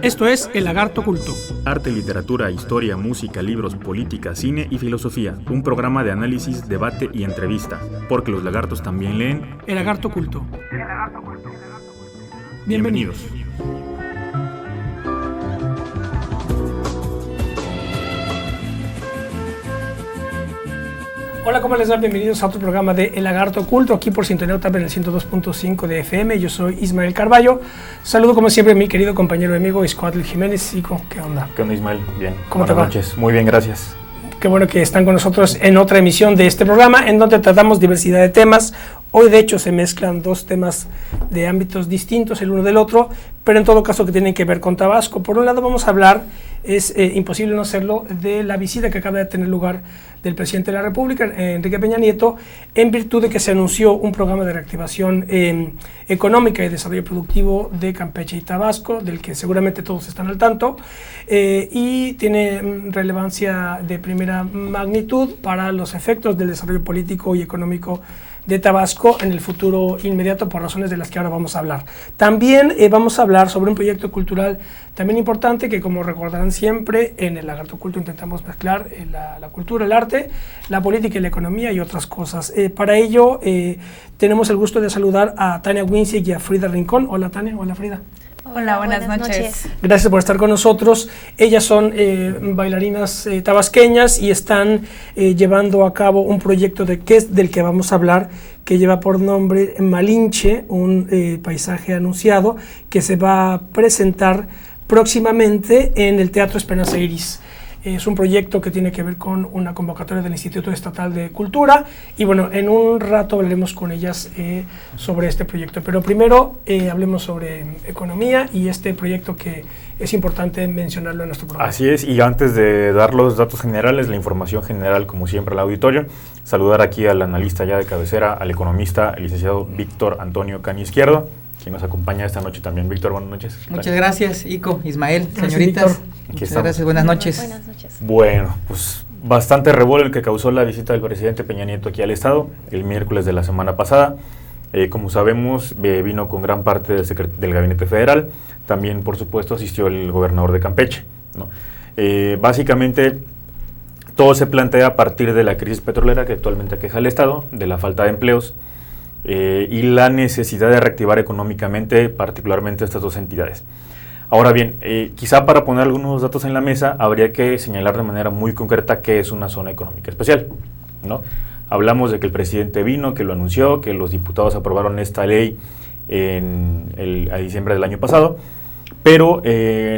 Esto es El Lagarto Culto. Arte, literatura, historia, música, libros, política, cine y filosofía. Un programa de análisis, debate y entrevista. Porque los lagartos también leen. El Lagarto Culto. Bienvenidos. Hola, ¿cómo les va? Bienvenidos a otro programa de El Lagarto Oculto, aquí por Sintonía UTAP en el 102.5 de FM. Yo soy Ismael Carballo. Saludo como siempre a mi querido compañero y amigo Iscoatl Jiménez. Ico, ¿qué onda? ¿Qué onda, Ismael? Bien. ¿Cómo te va? Buenas noches. Muy bien, gracias. Qué bueno que están con nosotros en otra emisión de este programa, en donde tratamos diversidad de temas. Hoy, de hecho, se mezclan dos temas de ámbitos distintos el uno del otro, pero en todo caso que tienen que ver con Tabasco. Por un lado vamos a hablar, es imposible no hacerlo, de la visita que acaba de tener lugar del presidente de la República, Enrique Peña Nieto, en virtud de que se anunció un programa de reactivación económica y desarrollo productivo de Campeche y Tabasco, del que seguramente todos están al tanto, y tiene relevancia de primera magnitud para los efectos del desarrollo político y económico de Tabasco en el futuro inmediato, por razones de las que ahora vamos a hablar. También vamos a hablar sobre un proyecto cultural también importante que, como recordarán siempre, en el Lagarto Culto intentamos mezclar la cultura, el arte, la política y la economía y otras cosas. Para ello tenemos el gusto de saludar a Tania Wincik y a Frida Rincón. Hola Tania, hola Frida. Hola, buenas noches. Gracias por estar con nosotros. Ellas son bailarinas tabasqueñas y están llevando a cabo un proyecto del que vamos a hablar, que lleva por nombre Malinche, un paisaje anunciado que se va a presentar próximamente en el Teatro Esperanza Iris. Es un proyecto que tiene que ver con una convocatoria del Instituto Estatal de Cultura y bueno, en un rato hablaremos con ellas sobre este proyecto, pero primero hablemos sobre economía y este proyecto que es importante mencionarlo en nuestro programa. Así es, y antes de dar los datos generales, la información general como siempre al auditorio, saludar aquí al analista ya de cabecera, al economista, el licenciado Víctor Antonio Cani Izquierdo, quien nos acompaña esta noche también. Víctor, buenas noches. Muchas gracias, Ico, Ismael, Gracias, señoritas. Víctor. Muchas gracias, buenas noches. Buenas noches. Bueno, pues bastante revuelo el que causó la visita del presidente Peña Nieto aquí al Estado, el miércoles de la semana pasada. Como sabemos, vino con gran parte del Gabinete Federal. También, por supuesto, asistió el gobernador de Campeche, ¿no? Básicamente, todo se plantea a partir de la crisis petrolera que actualmente aqueja al Estado, de la falta de empleos, y la necesidad de reactivar económicamente, particularmente estas dos entidades. Ahora bien, quizá para poner algunos datos en la mesa, habría que señalar de manera muy concreta qué es una zona económica especial, ¿no? Hablamos de que el presidente vino, que lo anunció, que los diputados aprobaron esta ley a diciembre del año pasado, pero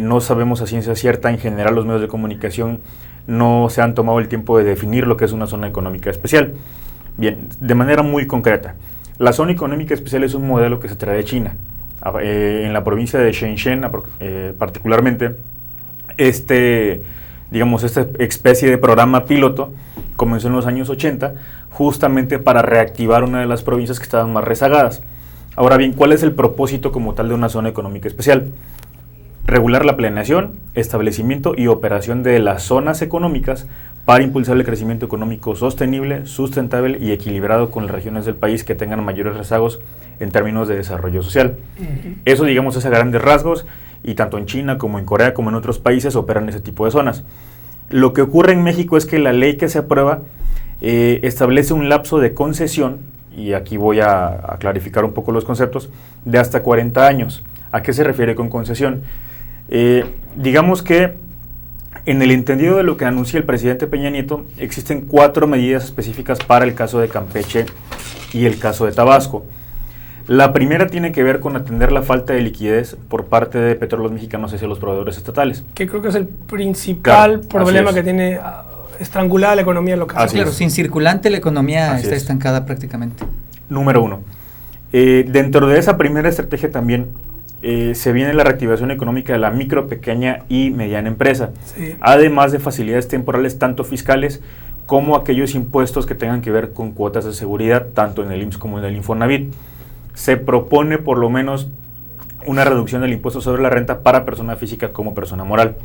no sabemos a ciencia cierta. En general, los medios de comunicación no se han tomado el tiempo de definir lo que es una zona económica especial. Bien, de manera muy concreta, la zona económica especial es un modelo que se trae de China. En la provincia de Shenzhen, particularmente, esta especie de programa piloto comenzó en los años 80, justamente para reactivar una de las provincias que estaban más rezagadas. Ahora bien, ¿cuál es el propósito como tal de una zona económica especial? Regular la planeación, establecimiento y operación de las zonas económicas para impulsar el crecimiento económico sostenible, sustentable y equilibrado con las regiones del país que tengan mayores rezagos en términos de desarrollo social. Eso, digamos, es a grandes rasgos, y tanto en China como en Corea como en otros países operan ese tipo de zonas. Lo que ocurre en México es que la ley que se aprueba establece un lapso de concesión, y aquí voy a clarificar un poco los conceptos, de hasta 40 años. ¿A qué se refiere con concesión? Digamos que en el entendido de lo que anuncia el presidente Peña Nieto, existen 4 medidas específicas para el caso de Campeche y el caso de Tabasco. La primera tiene que ver con atender la falta de liquidez por parte de Petróleos Mexicanos hacia los proveedores estatales. Que creo que es el principal problema que tiene estrangulada la economía local. Claro, sin circulante la economía está es. estancada prácticamente. Número 1. Dentro de esa primera estrategia también se viene la reactivación económica de la micro, pequeña y mediana empresa, Sí. además de facilidades temporales tanto fiscales como aquellos impuestos que tengan que ver con cuotas de seguridad, tanto en el IMSS como en el Infonavit. Se propone por lo menos una reducción del impuesto sobre la renta para persona física como persona moral.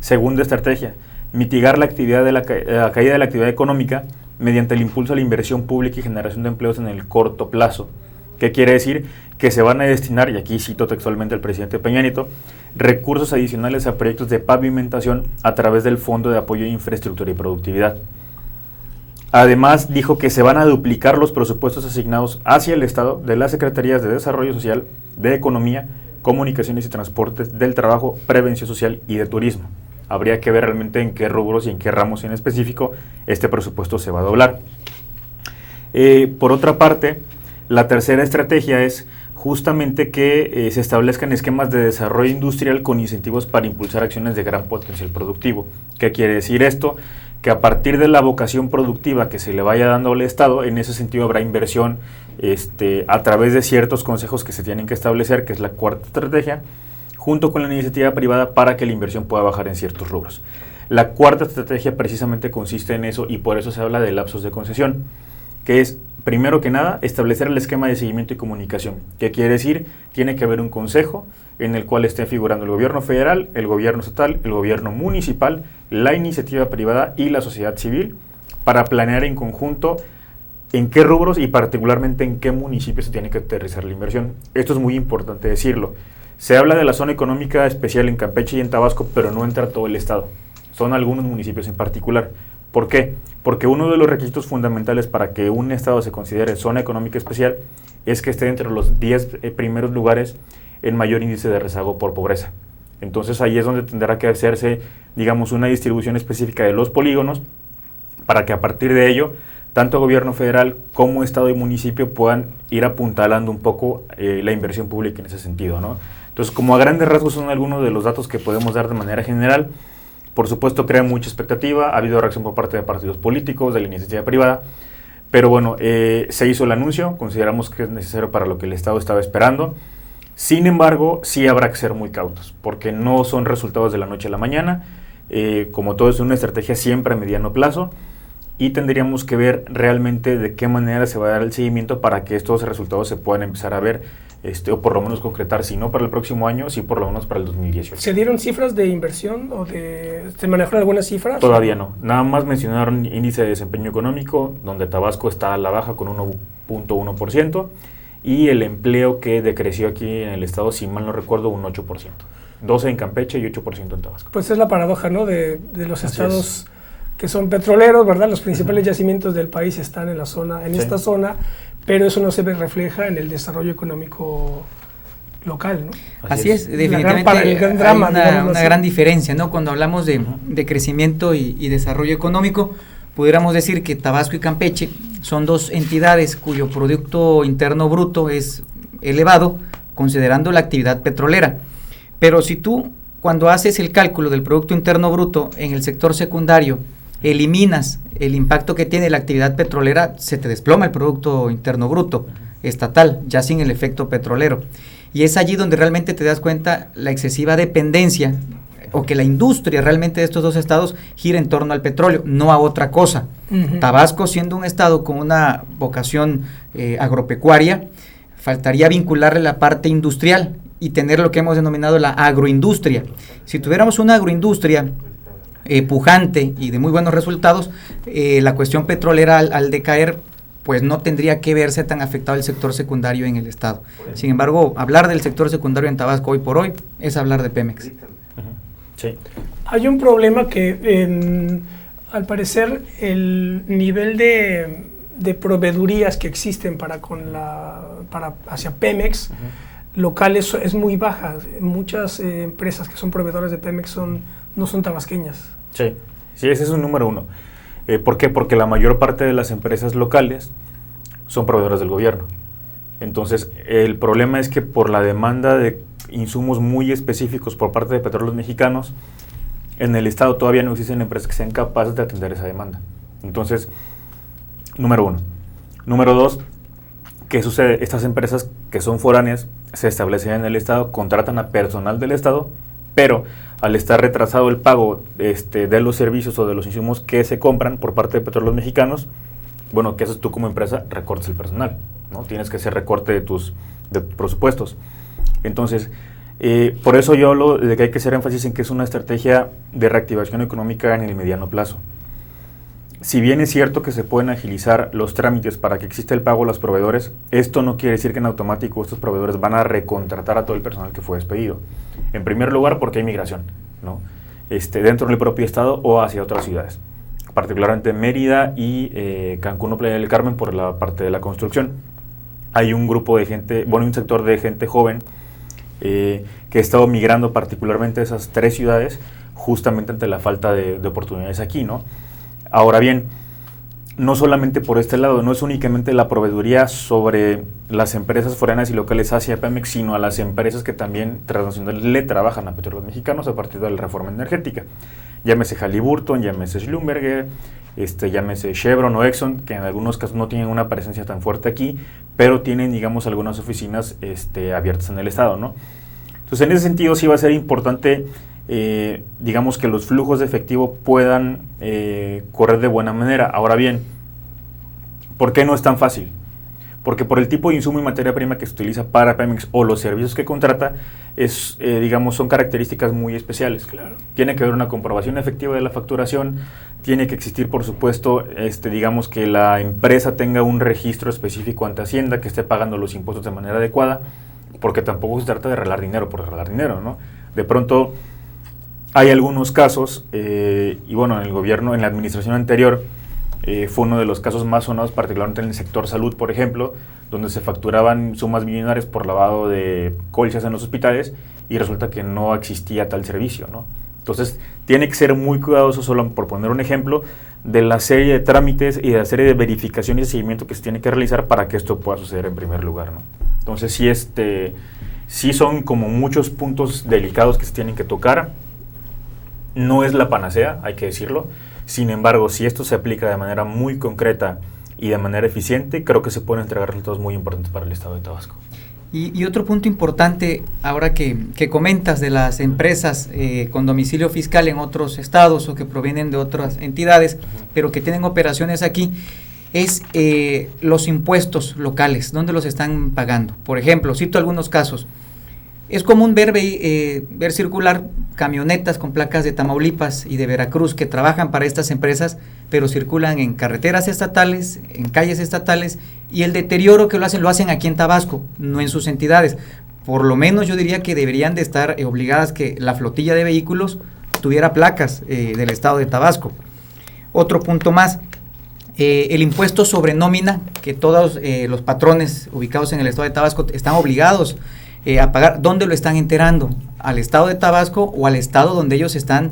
Segunda estrategia, mitigar la caída de la actividad económica mediante el impulso a la inversión pública y generación de empleos en el corto plazo. ¿Qué quiere decir? Que se van a destinar, y aquí cito textualmente al presidente Peña Nieto, recursos adicionales a proyectos de pavimentación a través del Fondo de Apoyo a Infraestructura y Productividad. Además, dijo que se van a duplicar los presupuestos asignados hacia el Estado de las Secretarías de Desarrollo Social, de Economía, Comunicaciones y Transportes, del Trabajo, Prevención Social y de Turismo. Habría que ver realmente en qué rubros y en qué ramos en específico este presupuesto se va a doblar. Por otra parte, la tercera estrategia es justamente que se establezcan esquemas de desarrollo industrial con incentivos para impulsar acciones de gran potencial productivo. ¿Qué quiere decir esto? Que a partir de la vocación productiva que se le vaya dando al Estado, en ese sentido habrá inversión a través de ciertos consejos que se tienen que establecer, que es la cuarta estrategia, junto con la iniciativa privada para que la inversión pueda bajar en ciertos rubros. La cuarta estrategia precisamente consiste en eso y por eso se habla de lapsos de concesión, que es, primero que nada, establecer el esquema de seguimiento y comunicación. ¿Qué quiere decir? Tiene que haber un consejo en el cual esté figurando el gobierno federal, el gobierno estatal, el gobierno municipal, la iniciativa privada y la sociedad civil para planear en conjunto en qué rubros y particularmente en qué municipios se tiene que aterrizar la inversión. Esto es muy importante decirlo. Se habla de la zona económica especial en Campeche y en Tabasco, pero no entra todo el estado. Son algunos municipios en particular. ¿Por qué? Porque uno de los requisitos fundamentales para que un estado se considere zona económica especial es que esté entre los 10 primeros lugares en mayor índice de rezago por pobreza. Entonces ahí es donde tendrá que hacerse, digamos, una distribución específica de los polígonos para que a partir de ello, tanto gobierno federal como estado y municipio puedan ir apuntalando un poco la inversión pública en ese sentido, ¿no? Entonces, como a grandes rasgos son algunos de los datos que podemos dar de manera general. Por supuesto, crea mucha expectativa, ha habido reacción por parte de partidos políticos, de la iniciativa privada, pero bueno, se hizo el anuncio, consideramos que es necesario para lo que el Estado estaba esperando. Sin embargo, sí habrá que ser muy cautos, porque no son resultados de la noche a la mañana, como todo es una estrategia siempre a mediano plazo, y tendríamos que ver realmente de qué manera se va a dar el seguimiento para que estos resultados se puedan empezar a ver, o por lo menos concretar, si no para el próximo año, sí por lo menos para el 2018. ¿Se dieron cifras de inversión o se manejaron algunas cifras? Todavía no, nada más mencionaron índice de desempeño económico, donde Tabasco está a la baja con 1.1%, y el empleo que decreció aquí en el estado, si mal no recuerdo, un 8%. 12% en Campeche y 8% en Tabasco. Pues es la paradoja, ¿no? De los estados que son petroleros, ¿verdad? Los principales yacimientos del país están en la zona, en esta zona, pero eso no se refleja en el desarrollo económico local, ¿no? Así es, definitivamente el gran drama, hay una gran diferencia, ¿no? Cuando hablamos de crecimiento y desarrollo económico, pudiéramos decir que Tabasco y Campeche son dos entidades cuyo Producto Interno Bruto es elevado, considerando la actividad petrolera. Pero si tú, cuando haces el cálculo del Producto Interno Bruto en el sector secundario, eliminas el impacto que tiene la actividad petrolera, se te desploma el Producto Interno Bruto estatal, ya sin el efecto petrolero. Y es allí donde realmente te das cuenta la excesiva dependencia, o que la industria realmente de estos dos estados gira en torno al petróleo, no a otra cosa. Tabasco, siendo un estado con una vocación agropecuaria, faltaría vincularle la parte industrial y tener lo que hemos denominado la agroindustria. Si tuviéramos una agroindustria pujante y de muy buenos resultados, la cuestión petrolera al decaer, pues no tendría que verse tan afectado el sector secundario en el estado. Sin embargo, hablar del sector secundario en Tabasco hoy por hoy es hablar de Pemex. Sí. Hay un problema que, al parecer, el nivel de proveedurías que existen hacia Pemex locales es muy baja. Muchas empresas que son proveedores de Pemex no son tabasqueñas. Sí, ese es un número uno. ¿Por qué? Porque la mayor parte de las empresas locales son proveedores del gobierno. Entonces, el problema es que por la demanda de insumos muy específicos por parte de Petróleos Mexicanos, en el estado todavía no existen empresas que sean capaces de atender esa demanda. Entonces, número uno. Número dos, ¿qué sucede? Estas empresas que son foráneas se establecen en el estado, contratan a personal del estado, pero al estar retrasado el pago de los servicios o de los insumos que se compran por parte de Petróleos Mexicanos, bueno, ¿qué haces tú como empresa? Recortes el personal, ¿no? Tienes que hacer recorte de tus presupuestos. Entonces, por eso yo hablo de que hay que hacer énfasis en que es una estrategia de reactivación económica en el mediano plazo. si bien es cierto que se pueden agilizar los trámites para que exista el pago a los proveedores, esto no quiere decir que en automático estos proveedores van a recontratar a todo el personal que fue despedido. En primer lugar, porque hay migración, ¿no? Dentro del propio estado o hacia otras ciudades, particularmente Mérida y Cancún o Playa del Carmen por la parte de la construcción. Hay un grupo de gente, un sector de gente joven que ha estado migrando particularmente a esas 3 ciudades justamente ante la falta de oportunidades aquí, ¿no? Ahora bien, no solamente por este lado, no es únicamente la proveeduría sobre las empresas foráneas y locales hacia Pemex, sino a las empresas que también transnacionales le trabajan a Petróleos Mexicanos a partir de la reforma energética. Llámese Halliburton, llámese Schlumberger, llámese Chevron o Exxon, que en algunos casos no tienen una presencia tan fuerte aquí, pero tienen, digamos, algunas oficinas abiertas en el estado, ¿no? Entonces, en ese sentido sí va a ser importante, digamos, que los flujos de efectivo puedan correr de buena manera. Ahora bien, ¿por qué no es tan fácil? Porque por el tipo de insumo y materia prima que se utiliza para Pemex o los servicios que contrata, son características muy especiales. Claro. Tiene que haber una comprobación efectiva de la facturación, tiene que existir, por supuesto, digamos que la empresa tenga un registro específico ante Hacienda, que esté pagando los impuestos de manera adecuada, porque tampoco se trata de regalar dinero por regalar dinero, ¿no? De pronto hay algunos casos, y bueno, en el gobierno, en la administración anterior, fue uno de los casos más sonados, particularmente en el sector salud, por ejemplo, donde se facturaban sumas millonarias por lavado de colchas en los hospitales y resulta que no existía tal servicio, ¿no? Entonces, tiene que ser muy cuidadoso, solo por poner un ejemplo, de la serie de trámites y de la serie de verificaciones y seguimiento que se tiene que realizar para que esto pueda suceder en primer lugar, ¿no? Entonces, sí son como muchos puntos delicados que se tienen que tocar. No es la panacea, hay que decirlo. Sin embargo, si esto se aplica de manera muy concreta y de manera eficiente, creo que se pueden entregar resultados muy importantes para el estado de Tabasco. Y otro punto importante, ahora que comentas de las empresas con domicilio fiscal en otros estados o que provienen de otras entidades, pero que tienen operaciones aquí, es los impuestos locales, ¿dónde los están pagando? Por ejemplo, cito algunos casos. Es común ver circular camionetas con placas de Tamaulipas y de Veracruz que trabajan para estas empresas, pero circulan en carreteras estatales, en calles estatales, y el deterioro que lo hacen aquí en Tabasco, no en sus entidades. Por lo menos yo diría que deberían de estar obligadas que la flotilla de vehículos tuviera placas del estado de Tabasco. Otro punto más, el impuesto sobre nómina, que todos los patrones ubicados en el estado de Tabasco están obligados a pagar. ¿Dónde lo están enterando? ¿Al estado de Tabasco o al estado donde ellos están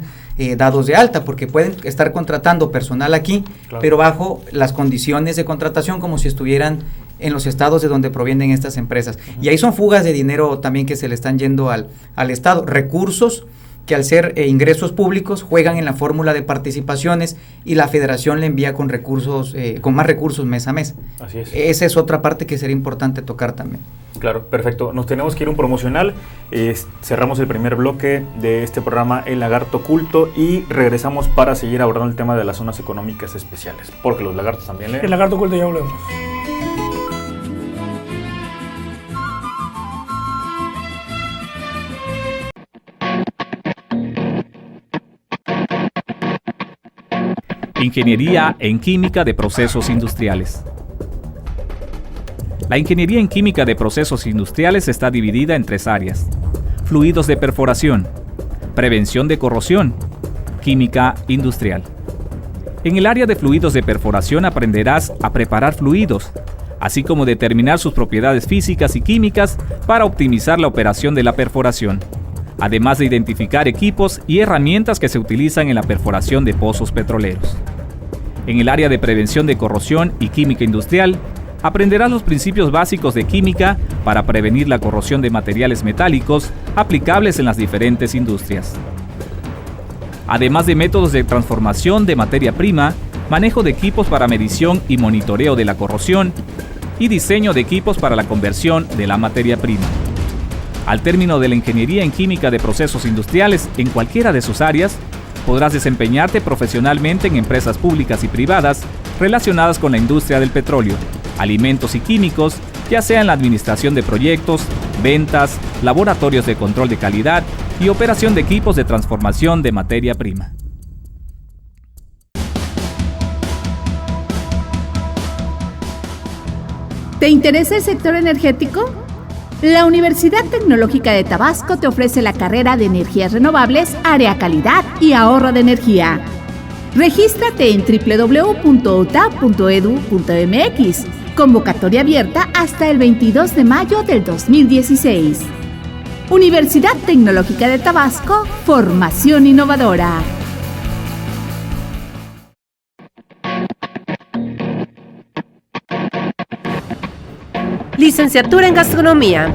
dados de alta? Porque pueden estar contratando personal aquí, claro, pero bajo las condiciones de contratación como si estuvieran en los estados de donde provienen estas empresas. Y ahí son fugas de dinero también que se le están yendo al estado, recursos que al ser ingresos públicos juegan en la fórmula de participaciones y la federación le envía con recursos, con más recursos mes a mes. Así es. Esa es otra parte que sería importante tocar también. Claro, perfecto. Nos tenemos que ir a un promocional. Cerramos el primer bloque de este programa El Lagarto Oculto y regresamos para seguir abordando el tema de las zonas económicas especiales, porque los lagartos también leen. El Lagarto Oculto, ya volvemos. Ingeniería en Química de Procesos Industriales. La ingeniería en química de procesos industriales está dividida en 3 áreas: fluidos de perforación, prevención de corrosión, química industrial. En el área de fluidos de perforación aprenderás a preparar fluidos, así como determinar sus propiedades físicas y químicas para optimizar la operación de la perforación, además de identificar equipos y herramientas que se utilizan en la perforación de pozos petroleros. En el área de prevención de corrosión y química industrial, aprenderás los principios básicos de química para prevenir la corrosión de materiales metálicos aplicables en las diferentes industrias. Además de métodos de transformación de materia prima, manejo de equipos para medición y monitoreo de la corrosión y diseño de equipos para la conversión de la materia prima. Al término de la ingeniería en química de procesos industriales en cualquiera de sus áreas, podrás desempeñarte profesionalmente en empresas públicas y privadas relacionadas con la industria del petróleo, alimentos y químicos, ya sea en la administración de proyectos, ventas, laboratorios de control de calidad y operación de equipos de transformación de materia prima. ¿Te interesa el sector energético? La Universidad Tecnológica de Tabasco te ofrece la carrera de Energías Renovables, Área Calidad y Ahorro de Energía. Regístrate en www.uta.edu.mx. Convocatoria abierta hasta el 22 de mayo del 2016. Universidad Tecnológica de Tabasco, formación innovadora. Licenciatura en Gastronomía.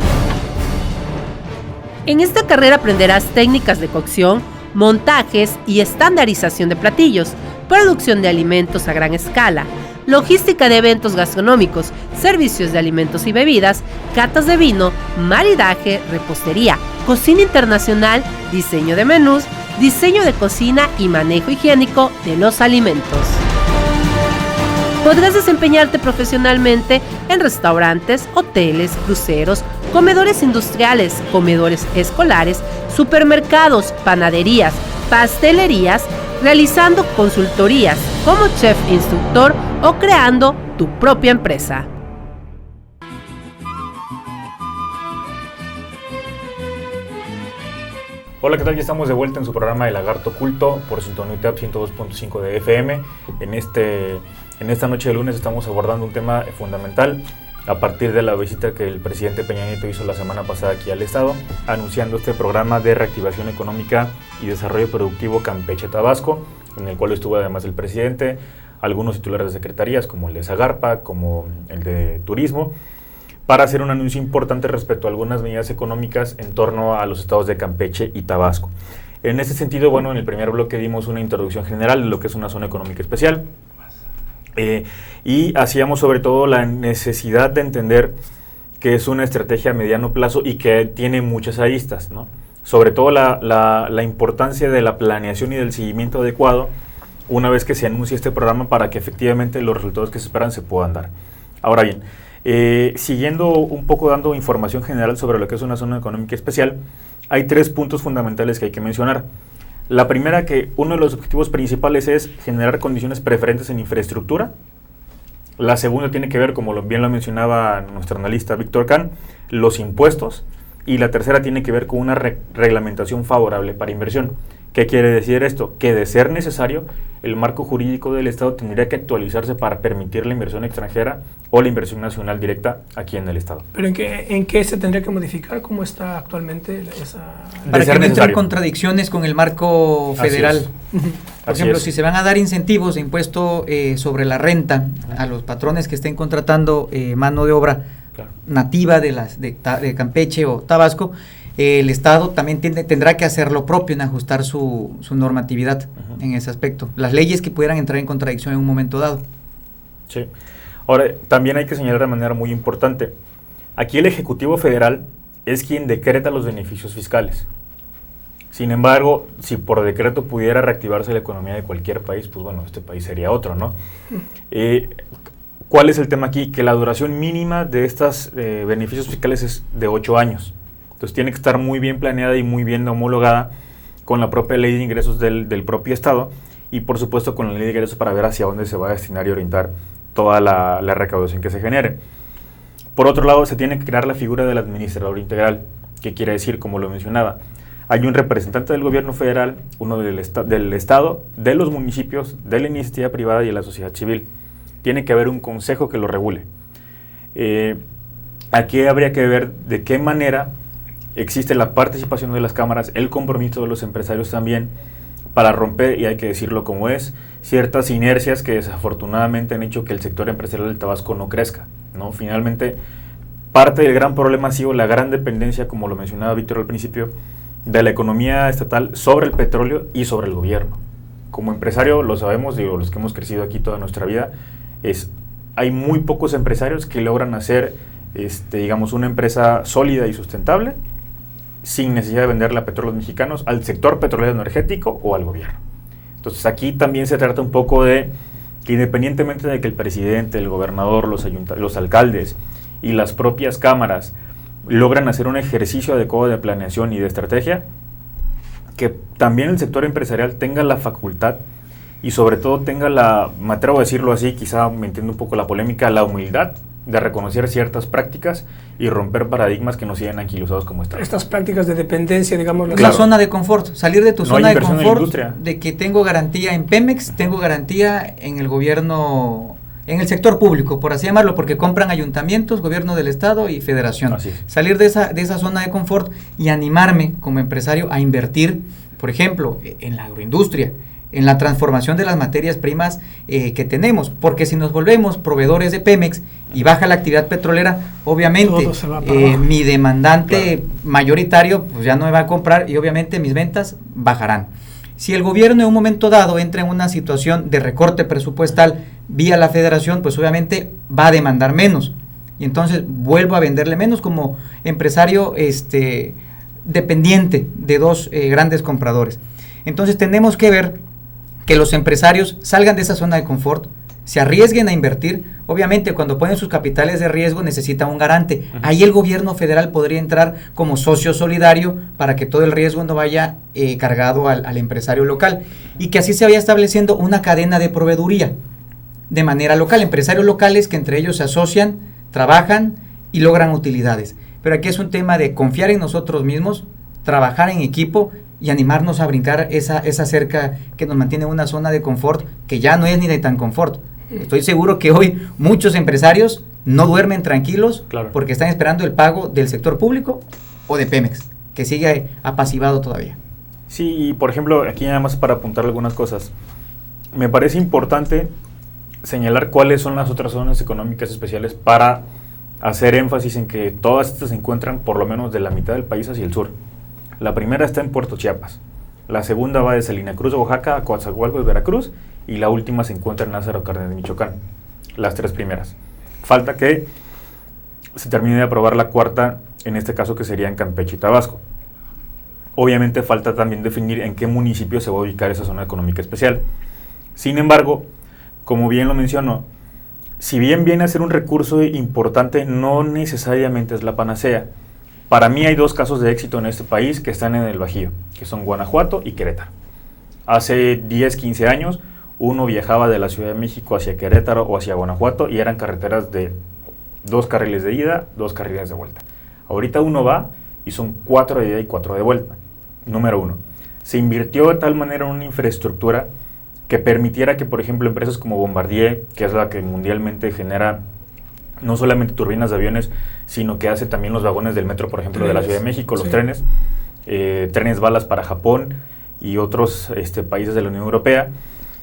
En esta carrera aprenderás técnicas de cocción, montajes y estandarización de platillos, producción de alimentos a gran escala, logística de eventos gastronómicos, servicios de alimentos y bebidas, catas de vino, maridaje, repostería, cocina internacional, diseño de menús, diseño de cocina y manejo higiénico de los alimentos. Podrás desempeñarte profesionalmente en restaurantes, hoteles, cruceros, comedores industriales, comedores escolares, supermercados, panaderías, pastelerías, realizando consultorías como chef instructor o creando tu propia empresa. Hola, ¿qué tal? Ya estamos de vuelta en su programa El Lagarto Oculto por Sintonía UTEP 102.5 de FM. En esta noche de lunes estamos abordando un tema fundamental a partir de la visita que el presidente Peña Nieto hizo la semana pasada aquí al Estado, anunciando este programa de reactivación económica y desarrollo productivo Campeche-Tabasco, en el cual estuvo además el presidente, algunos titulares de secretarías como el de Zagarpa, como el de Turismo, para hacer un anuncio importante respecto a algunas medidas económicas en torno a los estados de Campeche y Tabasco. En ese sentido, bueno, en el primer bloque dimos una introducción general de lo que es una zona económica especial y hacíamos sobre todo la necesidad de entender que es una estrategia a mediano plazo y que tiene muchas aristas, ¿no? Sobre todo la importancia de la planeación y del seguimiento adecuado una vez que se anuncie este programa para que efectivamente los resultados que se esperan se puedan dar. Ahora bien, siguiendo un poco dando información general sobre lo que es una zona económica especial, hay 3 puntos fundamentales que hay que mencionar. La primera, que uno de los objetivos principales es generar condiciones preferentes en infraestructura. La segunda tiene que ver, como bien lo mencionaba nuestro analista Víctor Can, los impuestos. Y la tercera tiene que ver con una reglamentación favorable para inversión. ¿Qué quiere decir esto? Que de ser necesario, el marco jurídico del Estado tendría que actualizarse para permitir la inversión extranjera o la inversión nacional directa aquí en el Estado. ¿Pero en qué se tendría que modificar? ¿Cómo está actualmente esa...? Para que no entren contradicciones con el marco federal. Por ejemplo, si se van a dar incentivos de impuesto sobre la renta a los patrones que estén contratando mano de obra nativa de Campeche o Tabasco, el Estado también tendrá que hacer lo propio en ajustar su normatividad en ese aspecto. Las leyes que pudieran entrar en contradicción en un momento dado. Sí. Ahora, también hay que señalar de manera muy importante, aquí el Ejecutivo Federal es quien decreta los beneficios fiscales. Sin embargo, si por decreto pudiera reactivarse la economía de cualquier país, pues bueno, este país sería otro, ¿no? ¿Cuál es el tema aquí? Que la duración mínima de estos beneficios fiscales es de 8 años. Entonces tiene que estar muy bien planeada y muy bien homologada con la propia ley de ingresos del propio Estado y por supuesto con la ley de ingresos para ver hacia dónde se va a destinar y orientar toda la recaudación que se genere. Por otro lado, se tiene que crear la figura del administrador integral, que quiere decir, como lo mencionaba, hay un representante del gobierno federal, uno del Estado, de los municipios, de la iniciativa privada y de la sociedad civil. Tiene que haber un consejo que lo regule. Aquí habría que ver de qué manera existe la participación de las cámaras, el compromiso de los empresarios también, para romper, y hay que decirlo como es, ciertas inercias que desafortunadamente han hecho que el sector empresarial del Tabasco no crezca, ¿no? Finalmente, parte del gran problema ha sido la gran dependencia, como lo mencionaba Víctor al principio, de la economía estatal sobre el petróleo y sobre el gobierno. Como empresario, lo sabemos, digo, los que hemos crecido aquí toda nuestra vida, hay muy pocos empresarios que logran hacer, digamos, una empresa sólida y sustentable sin necesidad de venderle a petróleos mexicanos, al sector petrolero energético o al gobierno. Entonces aquí también se trata un poco de que independientemente de que el presidente, el gobernador, los alcaldes y las propias cámaras logran hacer un ejercicio adecuado de planeación y de estrategia, que también el sector empresarial tenga la facultad y sobre todo tenga me atrevo a decirlo así, quizá me entiendo un poco la polémica, la humildad de reconocer ciertas prácticas y romper paradigmas que nos siguen anquilosados como están. Estas prácticas de dependencia, digamos. La zona de confort, salir de tu zona de confort, en de que tengo garantía en Pemex, tengo garantía en el gobierno, en el sector público, por así llamarlo, porque compran ayuntamientos, gobierno del estado y federación. Salir de esa zona de confort y animarme como empresario a invertir, por ejemplo, en la agroindustria, en la transformación de las materias primas que tenemos, porque si nos volvemos proveedores de Pemex y baja la actividad petrolera, obviamente mi demandante mayoritario pues ya no me va a comprar y obviamente mis ventas bajarán. Si el gobierno en un momento dado entra en una situación de recorte presupuestal vía la federación, pues obviamente va a demandar menos y entonces vuelvo a venderle menos como empresario dependiente de dos grandes compradores. Entonces tenemos que ver que los empresarios salgan de esa zona de confort, se arriesguen a invertir. Obviamente cuando ponen sus capitales de riesgo necesitan un garante. Ahí el gobierno federal podría entrar como socio solidario para que todo el riesgo no vaya cargado al empresario local y que así se vaya estableciendo una cadena de proveeduría de manera local, empresarios locales que entre ellos se asocian, trabajan y logran utilidades. Pero aquí es un tema de confiar en nosotros mismos, trabajar en equipo y animarnos a brincar esa cerca que nos mantiene en una zona de confort que ya no es ni de tan confort. Estoy seguro que hoy muchos empresarios no duermen tranquilos porque están esperando el pago del sector público o de Pemex, que sigue apaciguado todavía. Sí, y por ejemplo, aquí nada más para apuntar algunas cosas. Me parece importante señalar cuáles son las otras zonas económicas especiales para hacer énfasis en que todas estas se encuentran por lo menos de la mitad del país hacia el sur. La primera está en Puerto Chiapas, la segunda va de Salina Cruz, Oaxaca, a Coatzacoalcos, Veracruz, y la última se encuentra en Lázaro Cárdenas, Michoacán. Las tres primeras. Falta que se termine de aprobar la cuarta, en este caso que sería en Campeche y Tabasco. Obviamente falta también definir en qué municipio se va a ubicar esa zona económica especial. Sin embargo, como bien lo mencionó, si bien viene a ser un recurso importante, no necesariamente es la panacea. Para mí hay dos casos de éxito en este país que están en el Bajío, que son Guanajuato y Querétaro. Hace 10, 15 años, uno viajaba de la Ciudad de México hacia Querétaro o hacia Guanajuato y eran carreteras de 2 carriles de ida, 2 carriles de vuelta. Ahorita uno va y son 4 de ida y 4 de vuelta. Número 1. Se invirtió de tal manera en una infraestructura que permitiera que, por ejemplo, empresas como Bombardier, que es la que mundialmente genera no solamente turbinas de aviones, sino que hace también los vagones del metro, por ejemplo, de la Ciudad de México, los trenes, trenes balas para Japón y otros países de la Unión Europea,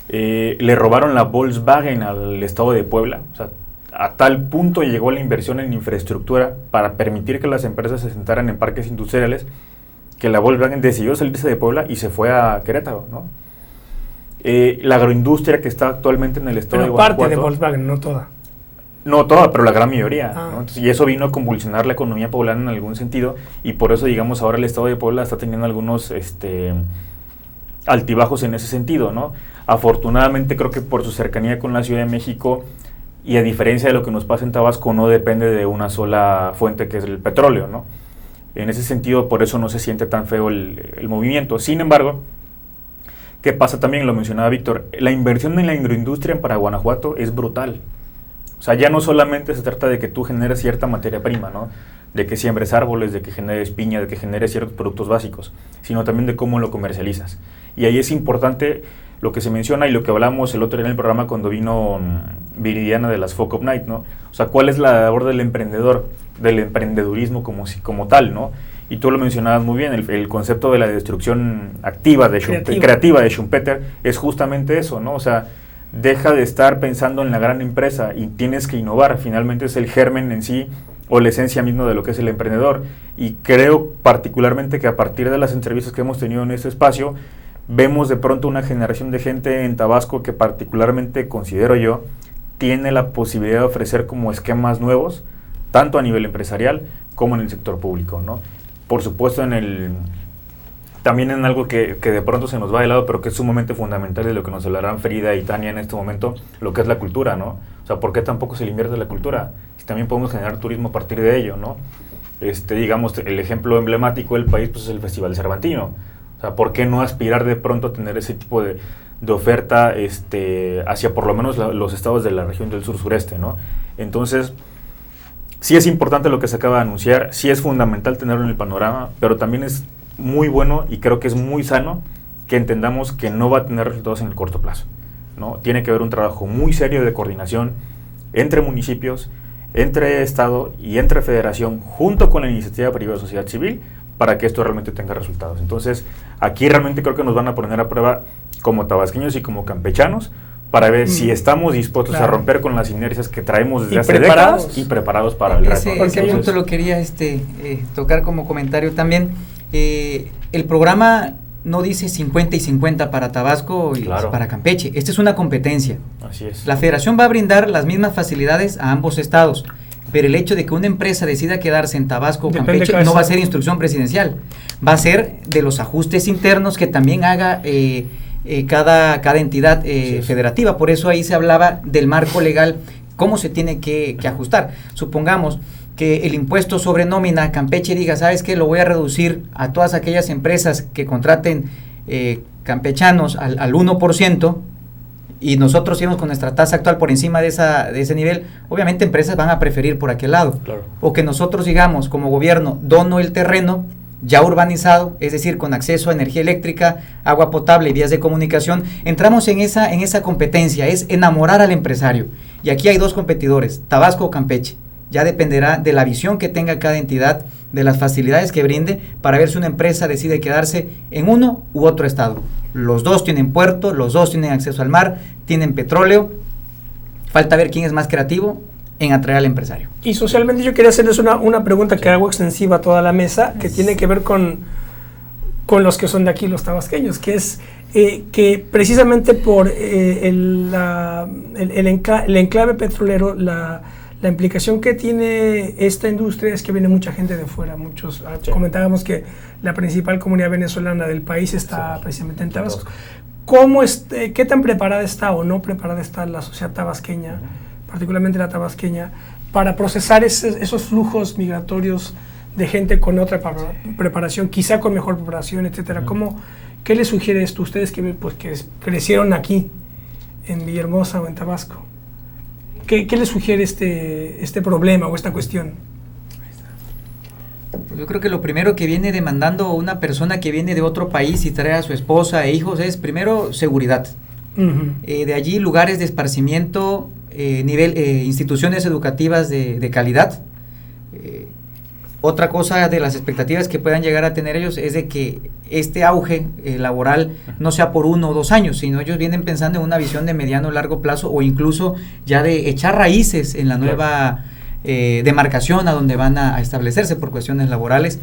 le robaron la Volkswagen al estado de Puebla. O sea, a tal punto llegó la inversión en infraestructura para permitir que las empresas se sentaran en parques industriales, que la Volkswagen decidió salirse de Puebla y se fue a Querétaro, ¿no? La agroindustria que está actualmente en el estado de Guanajuato. Parte de Volkswagen, no toda. No toda, pero la gran mayoría. ¿No? Entonces, y eso vino a convulsionar la economía poblana en algún sentido, y por eso, digamos, ahora el estado de Puebla está teniendo algunos altibajos en ese sentido, ¿no? Afortunadamente, creo que por su cercanía con la Ciudad de México, y a diferencia de lo que nos pasa en Tabasco, no depende de una sola fuente, que es el petróleo, ¿no? En ese sentido, por eso no se siente tan feo el movimiento. Sin embargo, ¿qué pasa también? Lo mencionaba Víctor, la inversión en la agroindustria para Guanajuato es brutal. O sea, ya no solamente se trata de que tú generes cierta materia prima, ¿no? De que siembres árboles, de que generes piña, de que generes ciertos productos básicos, sino también de cómo lo comercializas. Y ahí es importante lo que se menciona y lo que hablamos el otro día en el programa cuando vino Viridiana de las Folk of Night, ¿no? O sea, ¿cuál es la labor del emprendedor, del emprendedurismo como tal, ¿no? Y tú lo mencionabas muy bien, el concepto de la destrucción activa, creativa de Schumpeter, es justamente eso, ¿no? O sea, deja de estar pensando en la gran empresa y tienes que innovar. Finalmente es el germen en sí o la esencia misma de lo que es el emprendedor. Y creo particularmente que a partir de las entrevistas que hemos tenido en este espacio, vemos de pronto una generación de gente en Tabasco que particularmente considero yo tiene la posibilidad de ofrecer como esquemas nuevos, tanto a nivel empresarial como en el sector público, ¿no? Por supuesto también en algo que de pronto se nos va de lado, pero que es sumamente fundamental, de lo que nos hablarán Frida y Tania en este momento, lo que es la cultura, ¿no? O sea, ¿por qué tampoco se le invierte en la cultura? Si también podemos generar turismo a partir de ello, ¿no? Digamos, el ejemplo emblemático del país pues es el Festival Cervantino. O sea, ¿por qué no aspirar de pronto a tener ese tipo de oferta hacia por lo menos los estados de la región del sur-sureste, ¿no? Entonces, sí es importante lo que se acaba de anunciar, sí es fundamental tenerlo en el panorama, pero también es muy bueno y creo que es muy sano que entendamos que no va a tener resultados en el corto plazo, ¿no? Tiene que haber un trabajo muy serio de coordinación entre municipios, entre Estado y entre Federación, junto con la iniciativa privada de sociedad civil, para que esto realmente tenga resultados. Entonces, aquí realmente creo que nos van a poner a prueba como tabasqueños y como campechanos, para ver si estamos dispuestos a romper con las inercias que traemos desde hace décadas y preparados para el reto. Ese punto lo quería tocar como comentario también. El programa no dice 50 y 50 para Tabasco y para Campeche. Esta es una competencia. Así es. La federación va a brindar las mismas facilidades a ambos estados, pero el hecho de que una empresa decida quedarse en Tabasco o Campeche no va a ser instrucción presidencial. Va a ser de los ajustes internos que también haga cada entidad federativa. Por eso ahí se hablaba del marco legal, cómo se tiene que ajustar. Supongamos que el impuesto sobre nómina, Campeche diga, ¿sabes qué? Lo voy a reducir a todas aquellas empresas que contraten campechanos al 1%, y nosotros irnos con nuestra tasa actual por encima de ese nivel. Obviamente empresas van a preferir por aquel lado. Claro. O que nosotros digamos, como gobierno, dono el terreno ya urbanizado, es decir, con acceso a energía eléctrica, agua potable y vías de comunicación. Entramos en esa competencia, es enamorar al empresario. Y aquí hay dos competidores, Tabasco o Campeche. Ya dependerá de la visión que tenga cada entidad, de las facilidades que brinde, para ver si una empresa decide quedarse en uno u otro estado. Los dos tienen puerto, los dos tienen acceso al mar, tienen petróleo. Falta ver quién es más creativo en atraer al empresario. Y socialmente yo quería hacerles una pregunta que hago extensiva a toda la mesa, que tiene que ver con los que son de aquí, los tabasqueños, que es que precisamente por el enclave petrolero, la implicación que tiene esta industria es que viene mucha gente de fuera. Comentábamos que la principal comunidad venezolana del país está precisamente en Tabasco. ¿Qué tan preparada está o no preparada está la sociedad tabasqueña, particularmente la tabasqueña, para procesar esos flujos migratorios de gente con otra preparación, quizá con mejor preparación, etcétera? ¿Qué les sugiere esto a ustedes que crecieron aquí, en Villahermosa o en Tabasco? ¿Qué les sugiere este problema o esta cuestión? Yo creo que lo primero que viene demandando una persona que viene de otro país y trae a su esposa e hijos es primero seguridad. De allí lugares de esparcimiento, instituciones educativas de calidad. Otra cosa de las expectativas que puedan llegar a tener ellos es de que este auge laboral no sea por 1 o 2 años, sino ellos vienen pensando en una visión de mediano o largo plazo, o incluso ya de echar raíces en la nueva demarcación a donde van a establecerse por cuestiones laborales.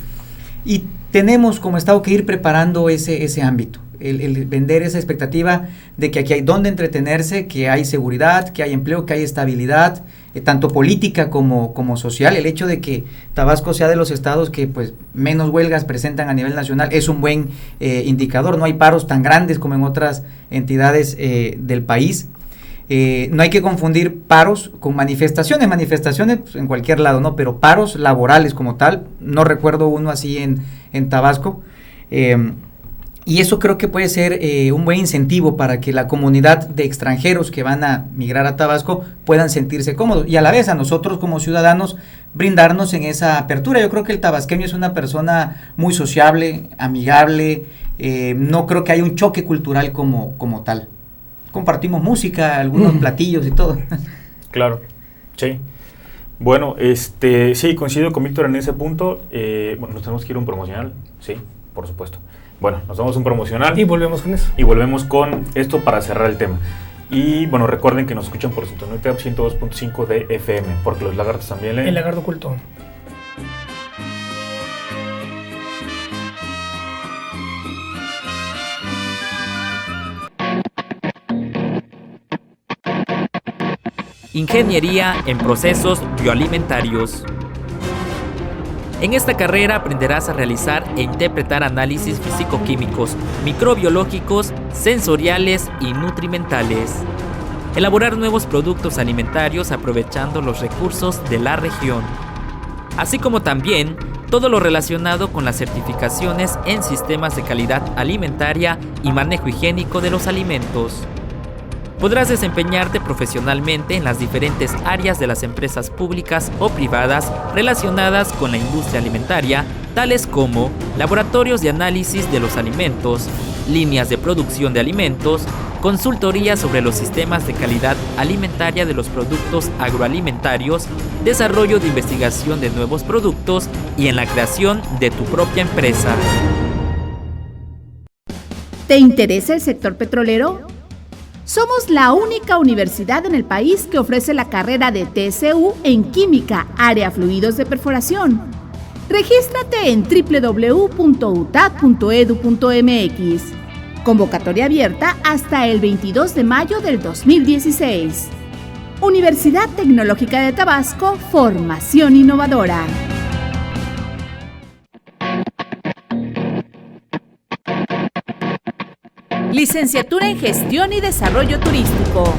Y tenemos como Estado que ir preparando ese ámbito, el vender esa expectativa de que aquí hay donde entretenerse, que hay seguridad, que hay empleo, que hay estabilidad, tanto política como social. El hecho de que Tabasco sea de los estados que pues menos huelgas presentan a nivel nacional es un buen indicador. No hay paros tan grandes como en otras entidades del país. No hay que confundir paros con manifestaciones pues, en cualquier lado, ¿no? Pero paros laborales como tal, no recuerdo uno así en Tabasco. Y eso creo que puede ser un buen incentivo para que la comunidad de extranjeros que van a migrar a Tabasco puedan sentirse cómodos, y a la vez a nosotros como ciudadanos brindarnos en esa apertura. Yo creo que el tabasqueño es una persona muy sociable, amigable. No creo que haya un choque cultural como tal. Compartimos música, algunos platillos y todo. Claro, sí. Bueno, sí, coincido con Víctor en ese punto. Nos tenemos que ir a un promocional, sí, por supuesto. Bueno, nos damos un promocional. Y volvemos con eso. Y volvemos con esto para cerrar el tema. Y bueno, recuerden que nos escuchan por 102.5 de FM, porque los lagartos también leen. El lagarto oculto. Ingeniería en procesos bioalimentarios. En esta carrera aprenderás a realizar e interpretar análisis físico-químicos, microbiológicos, sensoriales y nutrimentales. Elaborar nuevos productos alimentarios aprovechando los recursos de la región. Así como también todo lo relacionado con las certificaciones en sistemas de calidad alimentaria y manejo higiénico de los alimentos. Podrás desempeñarte profesionalmente en las diferentes áreas de las empresas públicas o privadas relacionadas con la industria alimentaria, tales como laboratorios de análisis de los alimentos, líneas de producción de alimentos, consultoría sobre los sistemas de calidad alimentaria de los productos agroalimentarios, desarrollo de investigación de nuevos productos y en la creación de tu propia empresa. ¿Te interesa el sector petrolero? Somos la única universidad en el país que ofrece la carrera de TSU en Química, área Fluidos de Perforación. Regístrate en www.utad.edu.mx. Convocatoria abierta hasta el 22 de mayo del 2016. Universidad Tecnológica de Tabasco, formación innovadora. Licenciatura en Gestión y Desarrollo Turístico.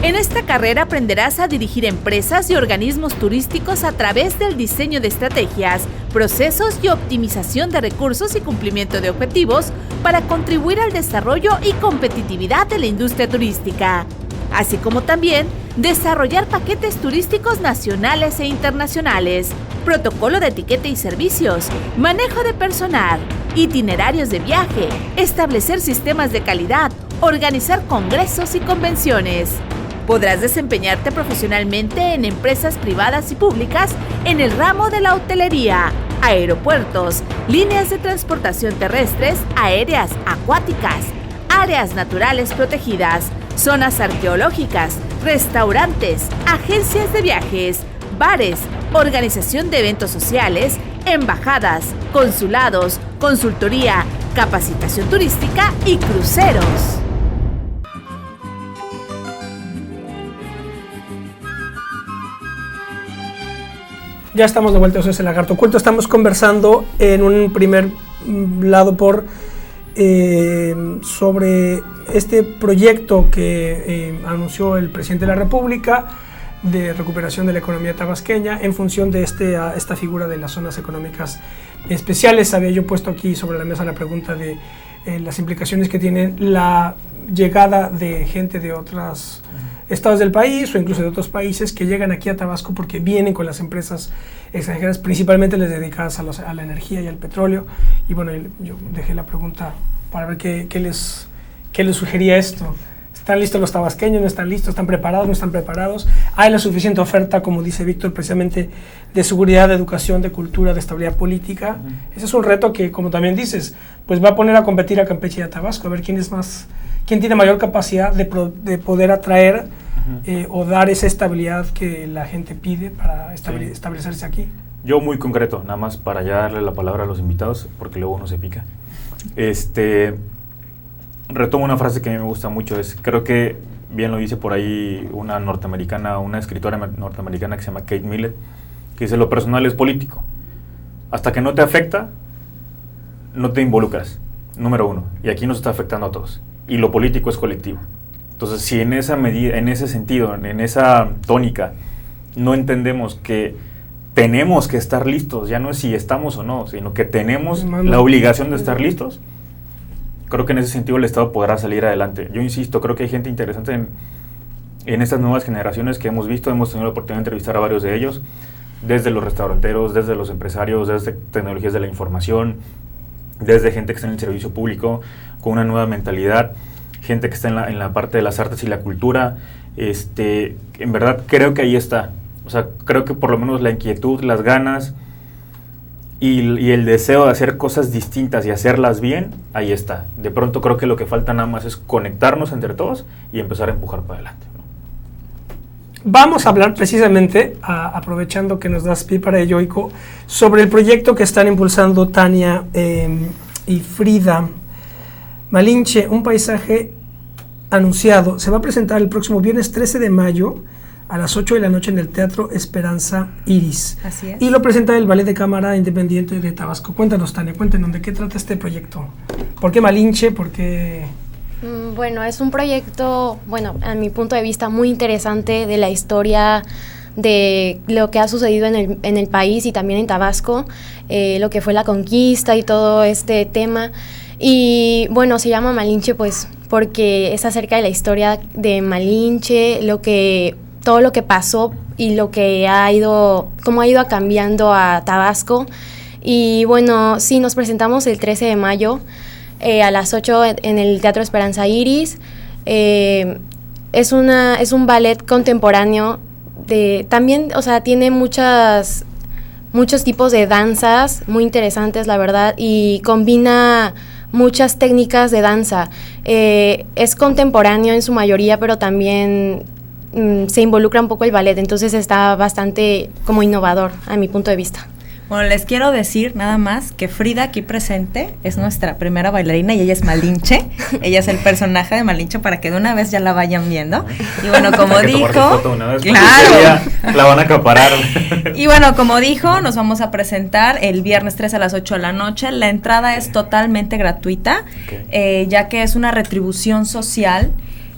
En esta carrera aprenderás a dirigir empresas y organismos turísticos a través del diseño de estrategias, procesos y optimización de recursos y cumplimiento de objetivos para contribuir al desarrollo y competitividad de la industria turística, así como también desarrollar paquetes turísticos nacionales e internacionales, protocolo de etiqueta y servicios, manejo de personal, itinerarios de viaje, establecer sistemas de calidad, organizar congresos y convenciones. Podrás desempeñarte profesionalmente en empresas privadas y públicas en el ramo de la hotelería, aeropuertos, líneas de transportación terrestres, aéreas, acuáticas, áreas naturales protegidas, zonas arqueológicas, restaurantes, agencias de viajes, bares, organización de eventos sociales, embajadas, consulados, consultoría, capacitación turística y cruceros. Ya estamos de vuelta, eso es el Lagarto Oculto. Estamos conversando en un primer lado sobre este proyecto que anunció el presidente de la República de recuperación de la economía tabasqueña en función de esta figura de las zonas económicas especiales. Había yo puesto aquí sobre la mesa la pregunta de las implicaciones que tiene la llegada de gente de otros estados del país o incluso de otros países que llegan aquí a Tabasco porque vienen con las empresas extranjeras, principalmente las dedicadas a la energía y al petróleo. Y bueno, yo dejé la pregunta para ver qué les sugería esto. ¿Están listos los tabasqueños? ¿No están listos? ¿Están preparados? ¿No están preparados? ¿Hay la suficiente oferta, como dice Víctor, precisamente de seguridad, de educación, de cultura, de estabilidad política? Ese es un reto que, como también dices, pues va a poner a competir a Campeche y a Tabasco, a ver quién tiene mayor capacidad de poder atraer o dar esa estabilidad que la gente pide para establecerse aquí. Yo muy concreto, nada más para ya darle la palabra a los invitados, porque luego uno se pica. Retomo una frase que a mí me gusta mucho, creo que bien lo dice por ahí una escritora norteamericana que se llama Kate Millett, que dice: lo personal es político. Hasta que no te afecta, no te involucras, número uno. Y aquí nos está afectando a todos. Y lo político es colectivo. Entonces, si en esa medida, en ese sentido, en esa tónica, no entendemos que tenemos que estar listos, ya no es si estamos o no, sino que tenemos la obligación de estar listos, creo que en ese sentido el Estado podrá salir adelante. Yo insisto, creo que hay gente interesante en estas nuevas generaciones que hemos visto, hemos tenido la oportunidad de entrevistar a varios de ellos, desde los restauranteros, desde los empresarios, desde tecnologías de la información, desde gente que está en el servicio público, con una nueva mentalidad, gente que está en la parte de las artes y la cultura. En verdad creo que ahí está. O sea, creo que por lo menos la inquietud, las ganas y el deseo de hacer cosas distintas y hacerlas bien, ahí está. De pronto creo que lo que falta nada más es conectarnos entre todos y empezar a empujar para adelante, ¿no? Vamos a hablar precisamente, aprovechando que nos das pie para ello, Ico, sobre el proyecto que están impulsando Tania y Frida. Malinche, un paisaje anunciado. Se va a presentar el próximo viernes 13 de mayo a las 8 de la noche en el Teatro Esperanza Iris. Así es. Y lo presenta el Ballet de Cámara Independiente de Tabasco. Cuéntanos, Tania, cuéntanos, ¿de qué trata este proyecto? ¿Por qué Malinche? ¿Por qué...? Bueno, es un proyecto, a mi punto de vista, muy interesante de la historia de lo que ha sucedido en el país y también en Tabasco, lo que fue la conquista y todo este tema. Y bueno, se llama Malinche pues porque es acerca de la historia de Malinche, todo lo que pasó y lo que cómo ha ido cambiando a Tabasco. Y bueno, sí, nos presentamos el 13 de mayo a las 8 en el Teatro Esperanza Iris. Es un ballet contemporáneo también, o sea, tiene muchos tipos de danzas muy interesantes, la verdad, y combina muchas técnicas de danza. Es contemporáneo en su mayoría, pero también se involucra un poco el ballet, entonces está bastante como innovador a mi punto de vista. Bueno, les quiero decir nada más que Frida aquí presente es nuestra primera bailarina y ella es Malinche. Ella es el personaje de Malinche para que de una vez ya la vayan viendo. Y bueno, como dijo, claro, la van a acaparar. Y bueno, como dijo, nos vamos a presentar el viernes 3 a las 8 de la noche. La entrada es totalmente gratuita, ya que es una retribución social.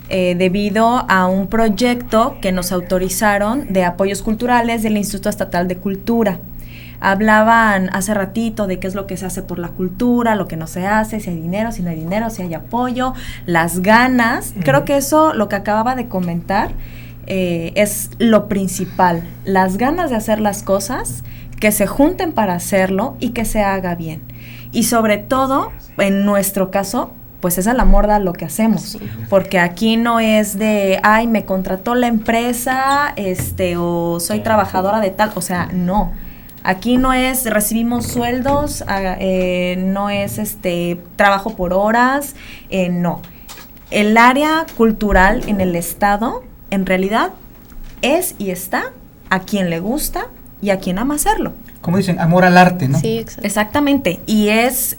Debido a un proyecto que nos autorizaron de apoyos culturales del Instituto Estatal de Cultura. Hablaban hace ratito de qué es lo que se hace por la cultura, lo que no se hace, si hay dinero, si no hay dinero, si hay apoyo, las ganas. Creo que eso, lo que acababa de comentar, es lo principal. Las ganas de hacer las cosas, que se junten para hacerlo y que se haga bien. Y sobre todo, en nuestro caso, pues es el amor a lo que hacemos, porque aquí no es de, ay, me contrató la empresa, o soy trabajadora de tal, o sea, no. Aquí no es recibimos sueldos, no es trabajo por horas, no. El área cultural en el estado, en realidad, es y está a quien le gusta y a quien ama hacerlo. Como dicen, amor al arte, ¿no? Sí, exactamente. Y es,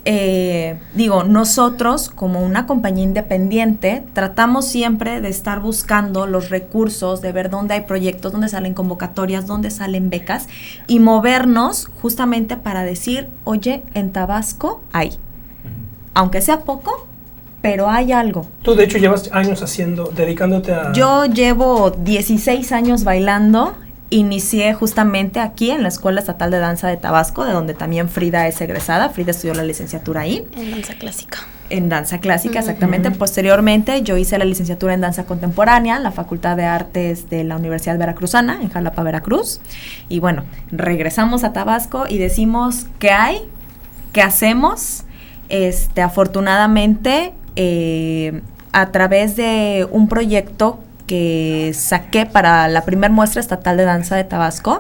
nosotros como una compañía independiente tratamos siempre de estar buscando los recursos, de ver dónde hay proyectos, dónde salen convocatorias, dónde salen becas y movernos justamente para decir, oye, en Tabasco hay, aunque sea poco, pero hay algo. Tú de hecho llevas años dedicándote a... Yo llevo 16 años bailando. Inicié justamente aquí en la Escuela Estatal de Danza de Tabasco, de donde también Frida es egresada. Frida estudió la licenciatura ahí. En danza clásica. En danza clásica, exactamente. Posteriormente, yo hice la licenciatura en danza contemporánea en la Facultad de Artes de la Universidad Veracruzana, en Jalapa, Veracruz. Y bueno, regresamos a Tabasco y decimos, ¿qué hay? ¿Qué hacemos? Afortunadamente, a través de un proyecto que saqué para la primer muestra estatal de danza de Tabasco,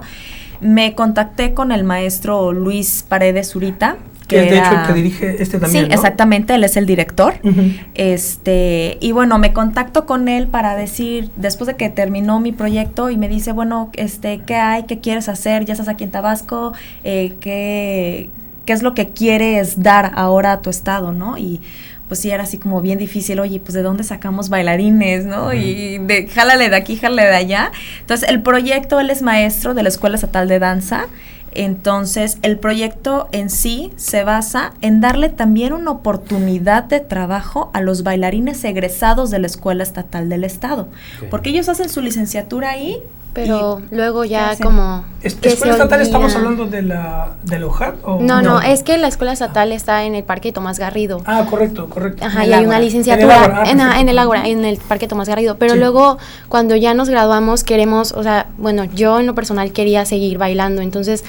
me contacté con el maestro Luis Paredes Zurita, que es de hecho el que dirige también, sí, ¿no? Exactamente, él es el director. Y bueno, me contacto con él para decir, después de que terminó mi proyecto, y me dice, bueno, ¿qué hay? ¿Qué quieres hacer? Ya estás aquí en Tabasco, ¿qué es lo que quieres dar ahora a tu estado, no? Y pues sí, era así como bien difícil, oye, pues ¿de dónde sacamos bailarines, no? Y jálale de aquí, jálale de allá. Entonces, el proyecto, él es maestro de la Escuela Estatal de Danza. Entonces, el proyecto en sí se basa en darle también una oportunidad de trabajo a los bailarines egresados de la Escuela Estatal del Estado. Okay. Porque ellos hacen su licenciatura ahí. Pero luego ya como... ¿Escuela estatal estamos hablando de la OJAT? No, es que la escuela estatal está en el Parque Tomás Garrido. Ah, correcto. Ajá, y hay una licenciatura en el Ágora, en el Parque Tomás Garrido. Pero luego, cuando ya nos graduamos, queremos, o sea, bueno, yo en lo personal quería seguir bailando, entonces...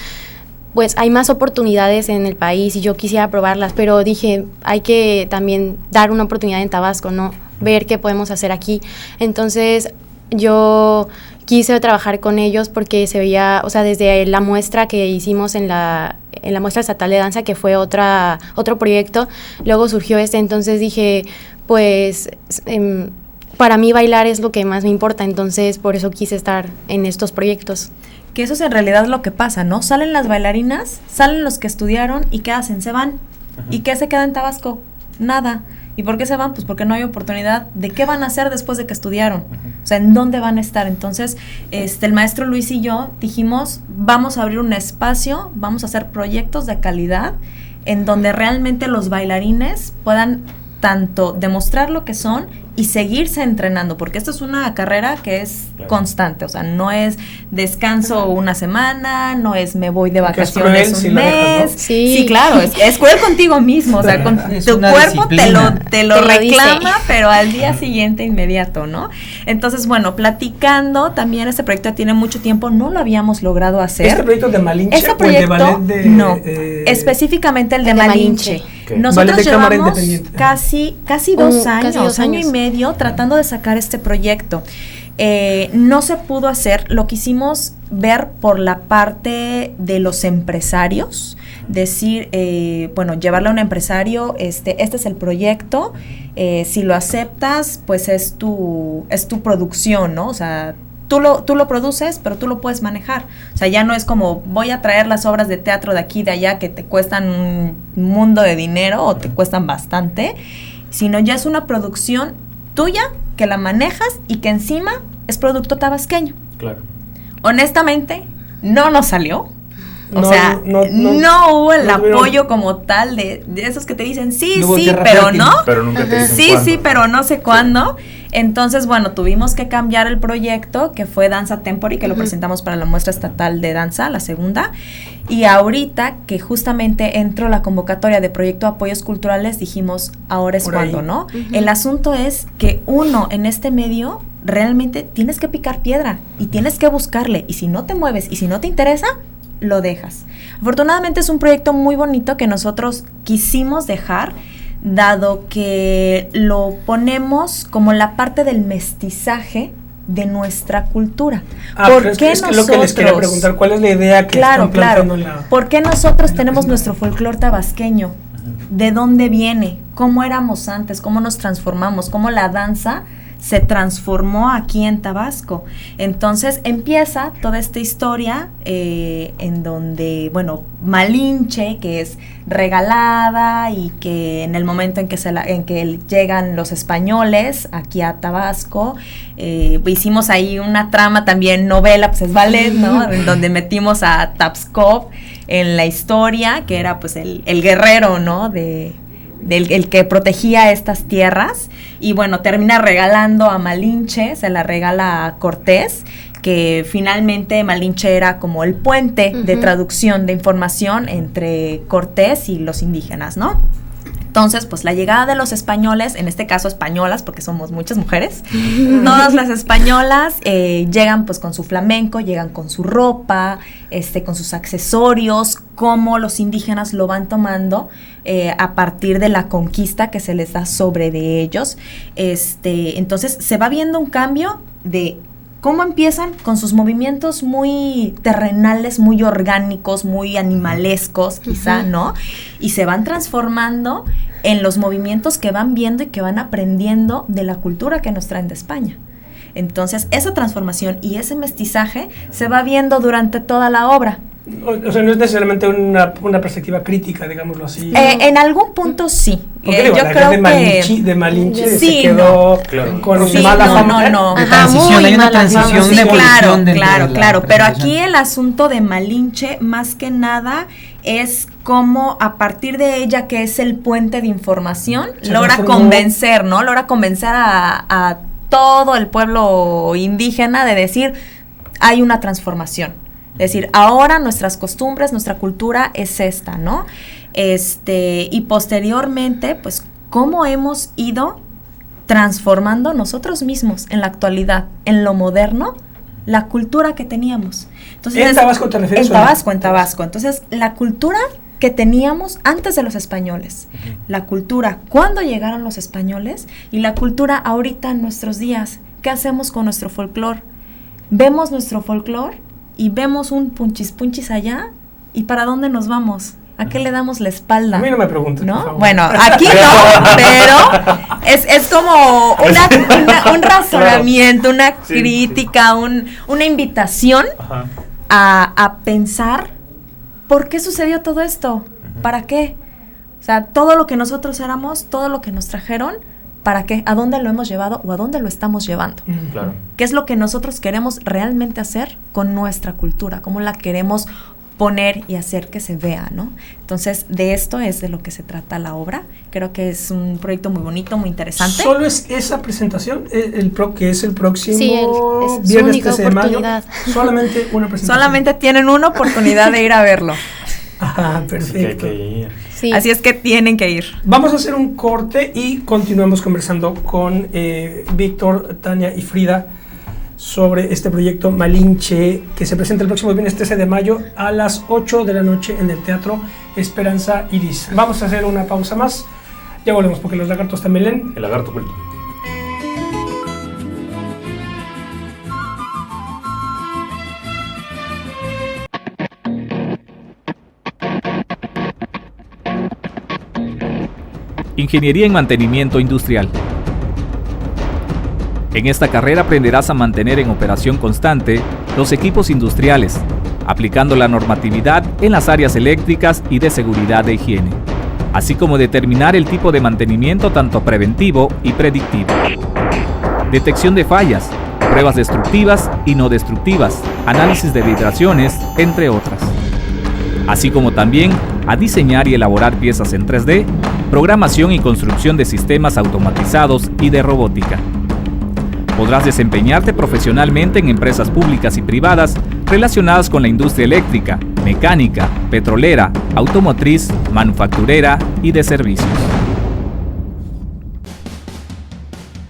pues hay más oportunidades en el país y yo quisiera probarlas, pero dije, hay que también dar una oportunidad en Tabasco, ¿no? Ver qué podemos hacer aquí. Entonces, yo quise trabajar con ellos porque se veía, o sea, desde la muestra que hicimos en la muestra estatal de danza, que fue otro proyecto, luego surgió entonces dije, pues... para mí bailar es lo que más me importa, entonces por eso quise estar en estos proyectos. Que eso es en realidad lo que pasa, ¿no? Salen las bailarinas, salen los que estudiaron y ¿qué hacen? Se van. ¿Y qué se queda en Tabasco? Nada. ¿Y por qué se van? Pues porque no hay oportunidad de qué van a hacer después de que estudiaron. O sea, ¿en dónde van a estar? Entonces, el maestro Luis y yo dijimos, vamos a abrir un espacio, vamos a hacer proyectos de calidad en donde realmente los bailarines puedan tanto demostrar lo que son y seguirse entrenando, porque esto es una carrera que es constante, o sea, no es descanso una semana, no es me voy de vacaciones un mes. Dejas, ¿no? Sí, claro, es cruel contigo mismo, o sea, con tu cuerpo te lo reclama, pero al día siguiente inmediato, ¿no? Entonces, bueno, platicando, también este proyecto tiene mucho tiempo, no lo habíamos logrado hacer. ¿Este proyecto de Malinche este proyecto, o el de ballet de...? No, específicamente el de Malinche. Okay. Nosotros llevamos casi 2 años, año y medio, tratando de sacar este proyecto. No se pudo hacer, lo quisimos ver por la parte de los empresarios, decir, bueno, llevarle a un empresario, este es el proyecto, si lo aceptas, pues es tu producción, ¿no? O sea, tú lo produces, pero tú lo puedes manejar. O sea, ya no es como voy a traer las obras de teatro de aquí, de allá, que te cuestan un mundo de dinero o te cuestan bastante, sino ya es una producción tuya que la manejas y que encima es producto tabasqueño. Claro. Honestamente, no nos salió. O sea, no hubo el apoyo como tal de esos que te dicen sí, pero no. Pero nunca te dicen sí, pero no sé cuándo. Entonces, bueno, tuvimos que cambiar el proyecto, que fue Danza Tempori, que lo presentamos para la muestra estatal de danza, la segunda. Y ahorita, que justamente entró la convocatoria de Proyecto de Apoyos Culturales, dijimos, ahora es cuando, ¿no? El asunto es que uno en este medio realmente tienes que picar piedra y tienes que buscarle. Y si no te mueves y si no te interesa, lo dejas. Afortunadamente es un proyecto muy bonito que nosotros quisimos dejar, dado que lo ponemos como la parte del mestizaje de nuestra cultura. ¿Por qué nosotros? Es lo que les quería preguntar, ¿cuál es la idea que están planteando en la... ¿Por qué nosotros tenemos nuestro folclore tabasqueño? ¿De dónde viene? ¿Cómo éramos antes? ¿Cómo nos transformamos? ¿Cómo la danza se transformó aquí en Tabasco? Entonces empieza toda esta historia en donde, bueno, Malinche, que es regalada y que en el momento en que llegan los españoles aquí a Tabasco, hicimos ahí una trama también, novela, pues es ballet, ¿no? En donde metimos a Tapskov en la historia, que era pues el guerrero, ¿no? El que protegía estas tierras, y bueno, termina regalando a Malinche, se la regala a Cortés, que finalmente Malinche era como el puente de traducción de información entre Cortés y los indígenas, ¿no? Entonces, pues la llegada de los españoles, en este caso españolas, porque somos muchas mujeres, todas las españolas llegan pues con su flamenco, llegan con su ropa, con sus accesorios, cómo los indígenas lo van tomando a partir de la conquista que se les da sobre de ellos. Entonces se va viendo un cambio de cómo empiezan con sus movimientos muy terrenales, muy orgánicos, muy animalescos, quizá, ¿no? Y se van transformando en los movimientos que van viendo y que van aprendiendo de la cultura que nos traen de España. Entonces, esa transformación y ese mestizaje se va viendo durante toda la obra. O sea, no es necesariamente una perspectiva crítica, digámoslo así. En algún punto sí. Porque digo, la idea de Malinche se quedó con mala fama. No. Hay una transición de evolución. Claro. Pero aquí el asunto de Malinche, más que nada, es cómo a partir de ella, que es el puente de información, logra convencer, ¿no? Logra convencer a todo el pueblo indígena de decir, hay una transformación. Es decir, ahora nuestras costumbres, nuestra cultura es esta, ¿no? Y posteriormente, pues, cómo hemos ido transformando nosotros mismos en la actualidad, en lo moderno, la cultura que teníamos. Entonces, ¿en Tabasco te refieres? En Tabasco. Entonces, la cultura que teníamos antes de los españoles, la cultura cuando llegaron los españoles y la cultura ahorita en nuestros días. ¿Qué hacemos con nuestro folclore? Vemos nuestro folclore y vemos un punchis allá, ¿y para dónde nos vamos? ¿A qué le damos la espalda? A mí no me preguntes, ¿no? por favor. Bueno, aquí no, pero es como un razonamiento, una crítica, una invitación a pensar ¿por qué sucedió todo esto? ¿Para qué? O sea, todo lo que nosotros éramos, todo lo que nos trajeron, ¿para qué? ¿A dónde lo hemos llevado o a dónde lo estamos llevando? Claro. ¿Qué es lo que nosotros queremos realmente hacer con nuestra cultura? ¿Cómo la queremos poner y hacer que se vea, ¿no? Entonces, de esto es de lo que se trata la obra. Creo que es un proyecto muy bonito, muy interesante. ¿Solo es esa presentación, que es el próximo es viernes única 13 de mayo? oportunidad. Solamente una presentación. Solamente tienen una oportunidad de ir a verlo. Ah, perfecto. Así que hay que ir. Sí. Así es que tienen que ir. Vamos a hacer un corte y continuamos conversando con Víctor, Tania y Frida sobre este proyecto Malinche, que se presenta el próximo viernes 13 de mayo a las 8 de la noche en el Teatro Esperanza Iris. Vamos a hacer una pausa más. Ya volvemos porque los lagartos también leen. El lagarto oculto. Ingeniería en Mantenimiento Industrial. En esta carrera aprenderás a mantener en operación constante los equipos industriales, aplicando la normatividad en las áreas eléctricas y de seguridad e higiene, así como determinar el tipo de mantenimiento tanto preventivo y predictivo. Detección de fallas, pruebas destructivas y no destructivas, análisis de vibraciones, entre otras. Así como también a diseñar y elaborar piezas en 3D, programación y construcción de sistemas automatizados y de robótica. Podrás desempeñarte profesionalmente en empresas públicas y privadas relacionadas con la industria eléctrica, mecánica, petrolera, automotriz, manufacturera y de servicios.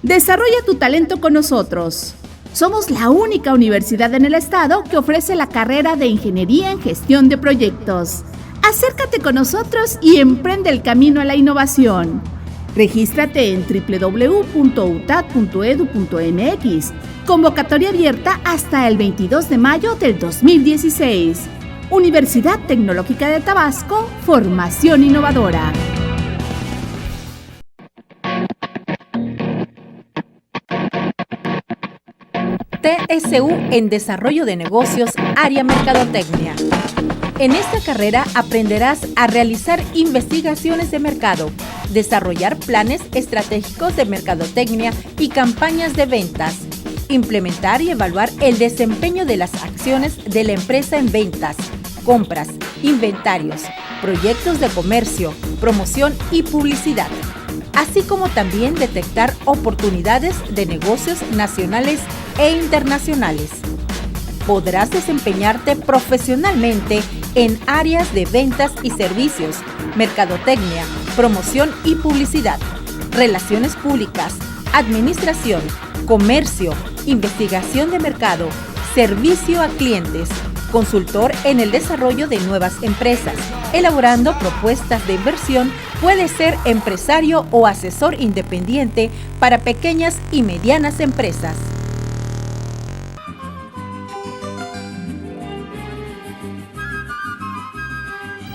Desarrolla tu talento con nosotros. Somos la única universidad en el estado que ofrece la carrera de Ingeniería en Gestión de Proyectos. Acércate con nosotros y emprende el camino a la innovación. Regístrate en www.utad.edu.mx. Convocatoria abierta hasta el 22 de mayo del 2016. Universidad Tecnológica de Tabasco, formación innovadora. TSU en Desarrollo de Negocios, área Mercadotecnia. En esta carrera aprenderás a realizar investigaciones de mercado, desarrollar planes estratégicos de mercadotecnia y campañas de ventas, implementar y evaluar el desempeño de las acciones de la empresa en ventas, compras, inventarios, proyectos de comercio, promoción y publicidad, así como también detectar oportunidades de negocios nacionales e internacionales. Podrás desempeñarte profesionalmente en áreas de ventas y servicios, mercadotecnia, promoción y publicidad, relaciones públicas, administración, comercio, investigación de mercado, servicio a clientes, consultor en el desarrollo de nuevas empresas, elaborando propuestas de inversión, puede ser empresario o asesor independiente para pequeñas y medianas empresas.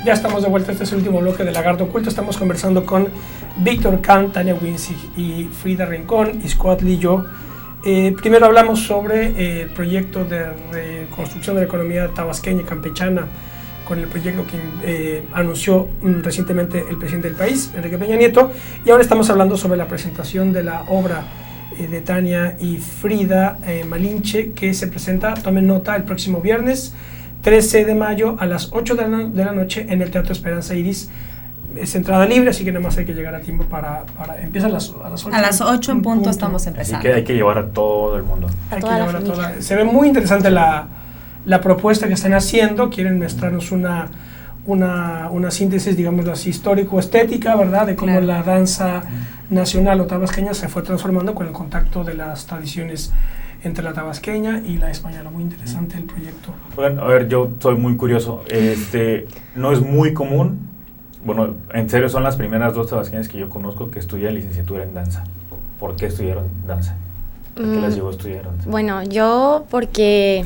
Ya estamos de vuelta, este es el último bloque de Lagarto Oculto. Estamos conversando con Víctor Kahn, Tania Winzig y Frida Rincón y Scott Lillo. Primero hablamos sobre el proyecto de reconstrucción de la economía tabasqueña y campechana con el proyecto que anunció recientemente el presidente del país, Enrique Peña Nieto, y ahora estamos hablando sobre la presentación de la obra de Tania y Frida, Malinche, que se presenta, tomen nota, el próximo viernes 13 de mayo a las 8 de la noche en el Teatro Esperanza Iris. Es entrada libre, así que nada más hay que llegar a tiempo para empieza a las 8. A las 8 en punto estamos empezando. Así que hay que llevar a todo el mundo. Hay que llevar a toda. Se ve muy interesante la propuesta que están haciendo. Quieren mostrarnos una síntesis, digamos así, histórico-estética, ¿verdad? De cómo la danza nacional o tabasqueña se fue transformando con el contacto de las tradiciones entre la tabasqueña y la española. Muy interesante el proyecto. Bueno, a ver, yo soy muy curioso. No es muy común. Bueno, en serio, son las primeras dos tabasqueñas que yo conozco que estudian licenciatura en danza. ¿Por qué estudiaron danza? ¿Por qué las llevó a estudiar danza? Bueno, yo porque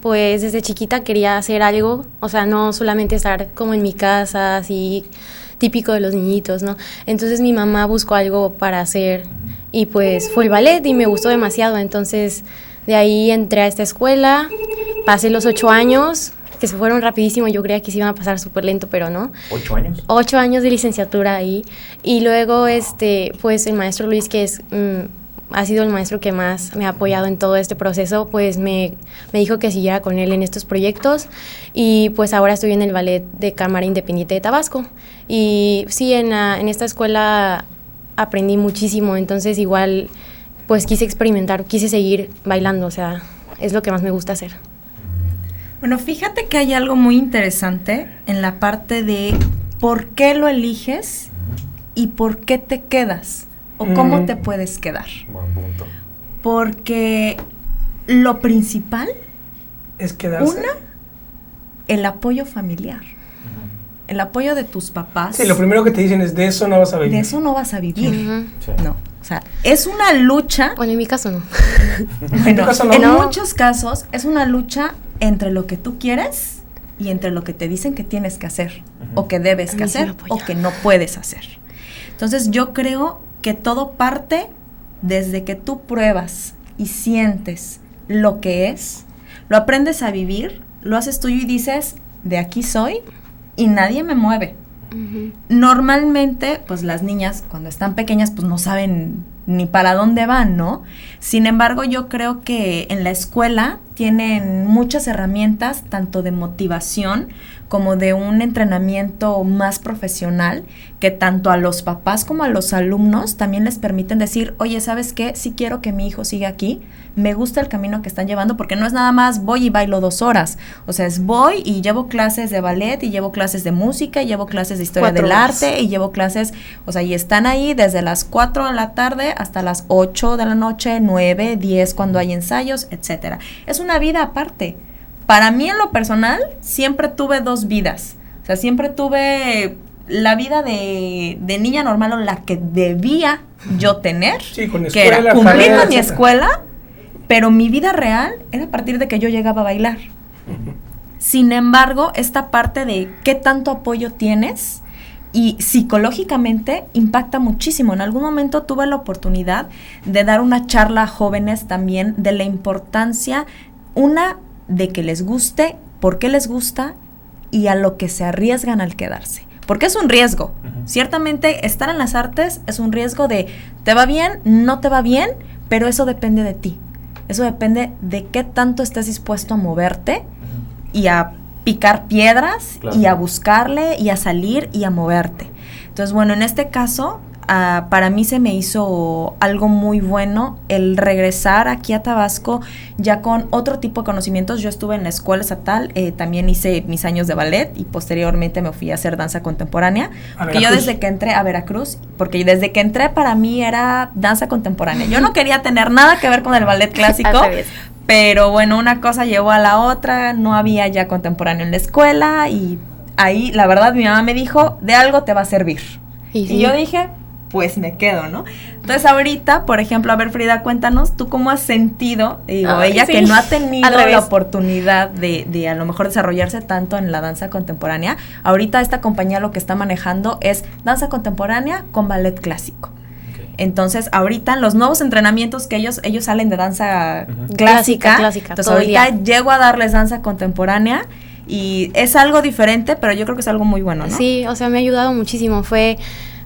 pues desde chiquita quería hacer algo, o sea, no solamente estar como en mi casa, así típico de los niñitos, ¿no? Entonces mi mamá buscó algo para hacer y pues fue el ballet y me gustó demasiado. Entonces de ahí entré a esta escuela, pasé los 8 años, que se fueron rapidísimo. Yo creía que se iban a pasar súper lento, pero no. ¿8 años? 8 años de licenciatura ahí. Y luego, pues el maestro Luis, que es ha sido el maestro que más me ha apoyado en todo este proceso, pues me dijo que siguiera con él en estos proyectos y pues ahora estoy en el Ballet de Cámara Independiente de Tabasco. Y sí, en esta escuela aprendí muchísimo, entonces igual pues quise experimentar, quise seguir bailando, o sea, es lo que más me gusta hacer. Bueno, fíjate que hay algo muy interesante en la parte de por qué lo eliges y por qué te quedas o cómo te puedes quedar. Buen punto. Porque lo principal es quedarse. Una, el apoyo familiar. El apoyo de tus papás. Sí, lo primero que te dicen es de eso no vas a vivir. De eso no vas a vivir. Sí. No, o sea, es una lucha. Bueno, en mi caso no. Bueno, ¿En tu caso no? en muchos casos es una lucha entre lo que tú quieres y entre lo que te dicen que tienes que hacer o que debes que hacer o que no puedes hacer. Entonces yo creo que todo parte desde que tú pruebas y sientes lo que es, lo aprendes a vivir, lo haces tuyo y dices, de aquí soy y nadie me mueve. Normalmente, pues las niñas cuando están pequeñas pues no saben ni para dónde van, ¿no? Sin embargo, yo creo que en la escuela tienen muchas herramientas, tanto de motivación como de un entrenamiento más profesional, que tanto a los papás como a los alumnos también les permiten decir, oye, ¿sabes qué? Sí quiero que mi hijo siga aquí, me gusta el camino que están llevando, porque no es nada más voy y bailo 2 horas, o sea, es voy y llevo clases de ballet, y llevo clases de música, y llevo clases de historia del arte, y llevo clases, o sea, y están ahí desde las 4 de la tarde hasta las 8 de la noche, 9, 10 cuando hay ensayos, etcétera. Es una vida aparte. Para mí, en lo personal, siempre tuve 2 vidas. O sea, siempre tuve la vida de niña normal, o la que debía yo tener, Sí, con que escuela, era cumplir tarea, con mi etcétera. escuela, pero mi vida real era a partir de que yo llegaba a bailar. Sin embargo, esta parte de qué tanto apoyo tienes y psicológicamente impacta muchísimo. En algún momento tuve la oportunidad de dar una charla a jóvenes también de la importancia, una, de que les guste, por qué les gusta y a lo que se arriesgan al quedarse. Porque es un riesgo. Ciertamente estar en las artes es un riesgo de te va bien, no te va bien, pero eso depende de ti. Eso depende de qué tanto estés dispuesto a moverte y a picar piedras, claro, y a buscarle y a salir y a moverte. Entonces, bueno, en este caso, para mí se me hizo algo muy bueno el regresar aquí a Tabasco ya con otro tipo de conocimientos. Yo estuve en la escuela estatal, también hice mis años de ballet y posteriormente me fui a hacer danza contemporánea. Porque yo desde que entré a Veracruz, porque desde que entré para mí era danza contemporánea. Yo no quería tener nada que ver con el ballet clásico. Pero bueno, una cosa llevó a la otra, no había ya contemporáneo en la escuela y ahí la verdad mi mamá me dijo, de algo te va a servir. Y yo dije, pues me quedo, ¿no? Entonces ahorita, por ejemplo, a ver, Frida, cuéntanos, ¿tú cómo has sentido, ella que no ha tenido la oportunidad de a lo mejor desarrollarse tanto en la danza contemporánea? Ahorita esta compañía lo que está manejando es danza contemporánea con ballet clásico. Entonces, ahorita en los nuevos entrenamientos que ellos salen de danza clásica. Entonces, ahorita llego a darles danza contemporánea y es algo diferente, pero yo creo que es algo muy bueno, ¿no? Sí, o sea, me ha ayudado muchísimo. Fue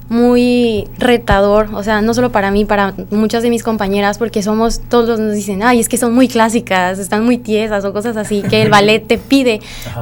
muy retador, o sea, no solo para mí, para muchas de mis compañeras, porque todos nos dicen, ay, es que son muy clásicas, están muy tiesas o cosas así, que el ballet te pide,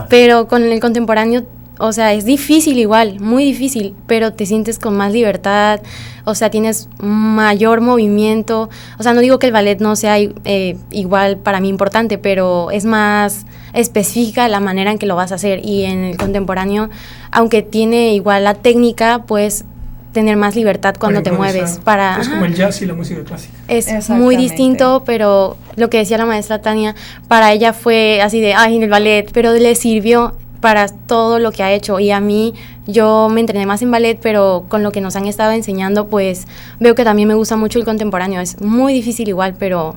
pero con el contemporáneo, o sea, es difícil igual, muy difícil, pero te sientes con más libertad, o sea, tienes mayor movimiento, o sea, no digo que el ballet no sea igual para mí importante, pero es más específica la manera en que lo vas a hacer, y en el contemporáneo, aunque tiene igual la técnica, pues tener más libertad cuando te mueves. Es como el jazz y la música clásica. Es muy distinto, pero lo que decía la maestra Tania, para ella fue así de, ay, en el ballet, pero le sirvió para todo lo que ha hecho, y a mí, yo me entrené más en ballet, pero con lo que nos han estado enseñando, pues veo que también me gusta mucho el contemporáneo. Es muy difícil igual, pero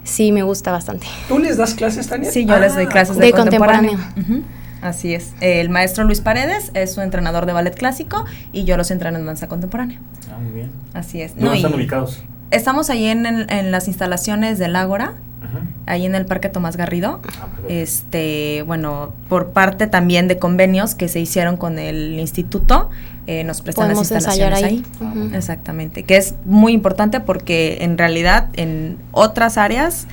sí me gusta bastante. ¿Tú les das clases, Tania? Sí, yo les doy clases de contemporáneo. Así es. El maestro Luis Paredes es su entrenador de ballet clásico y yo los entreno en danza contemporánea. Muy bien. Así es. ¿Dónde están ubicados? Estamos ahí en las instalaciones del Ágora, ahí en el Parque Tomás Garrido. Bueno, por parte también de convenios que se hicieron con el instituto, nos prestan las instalaciones ahí. Exactamente, que es muy importante porque en realidad en otras áreas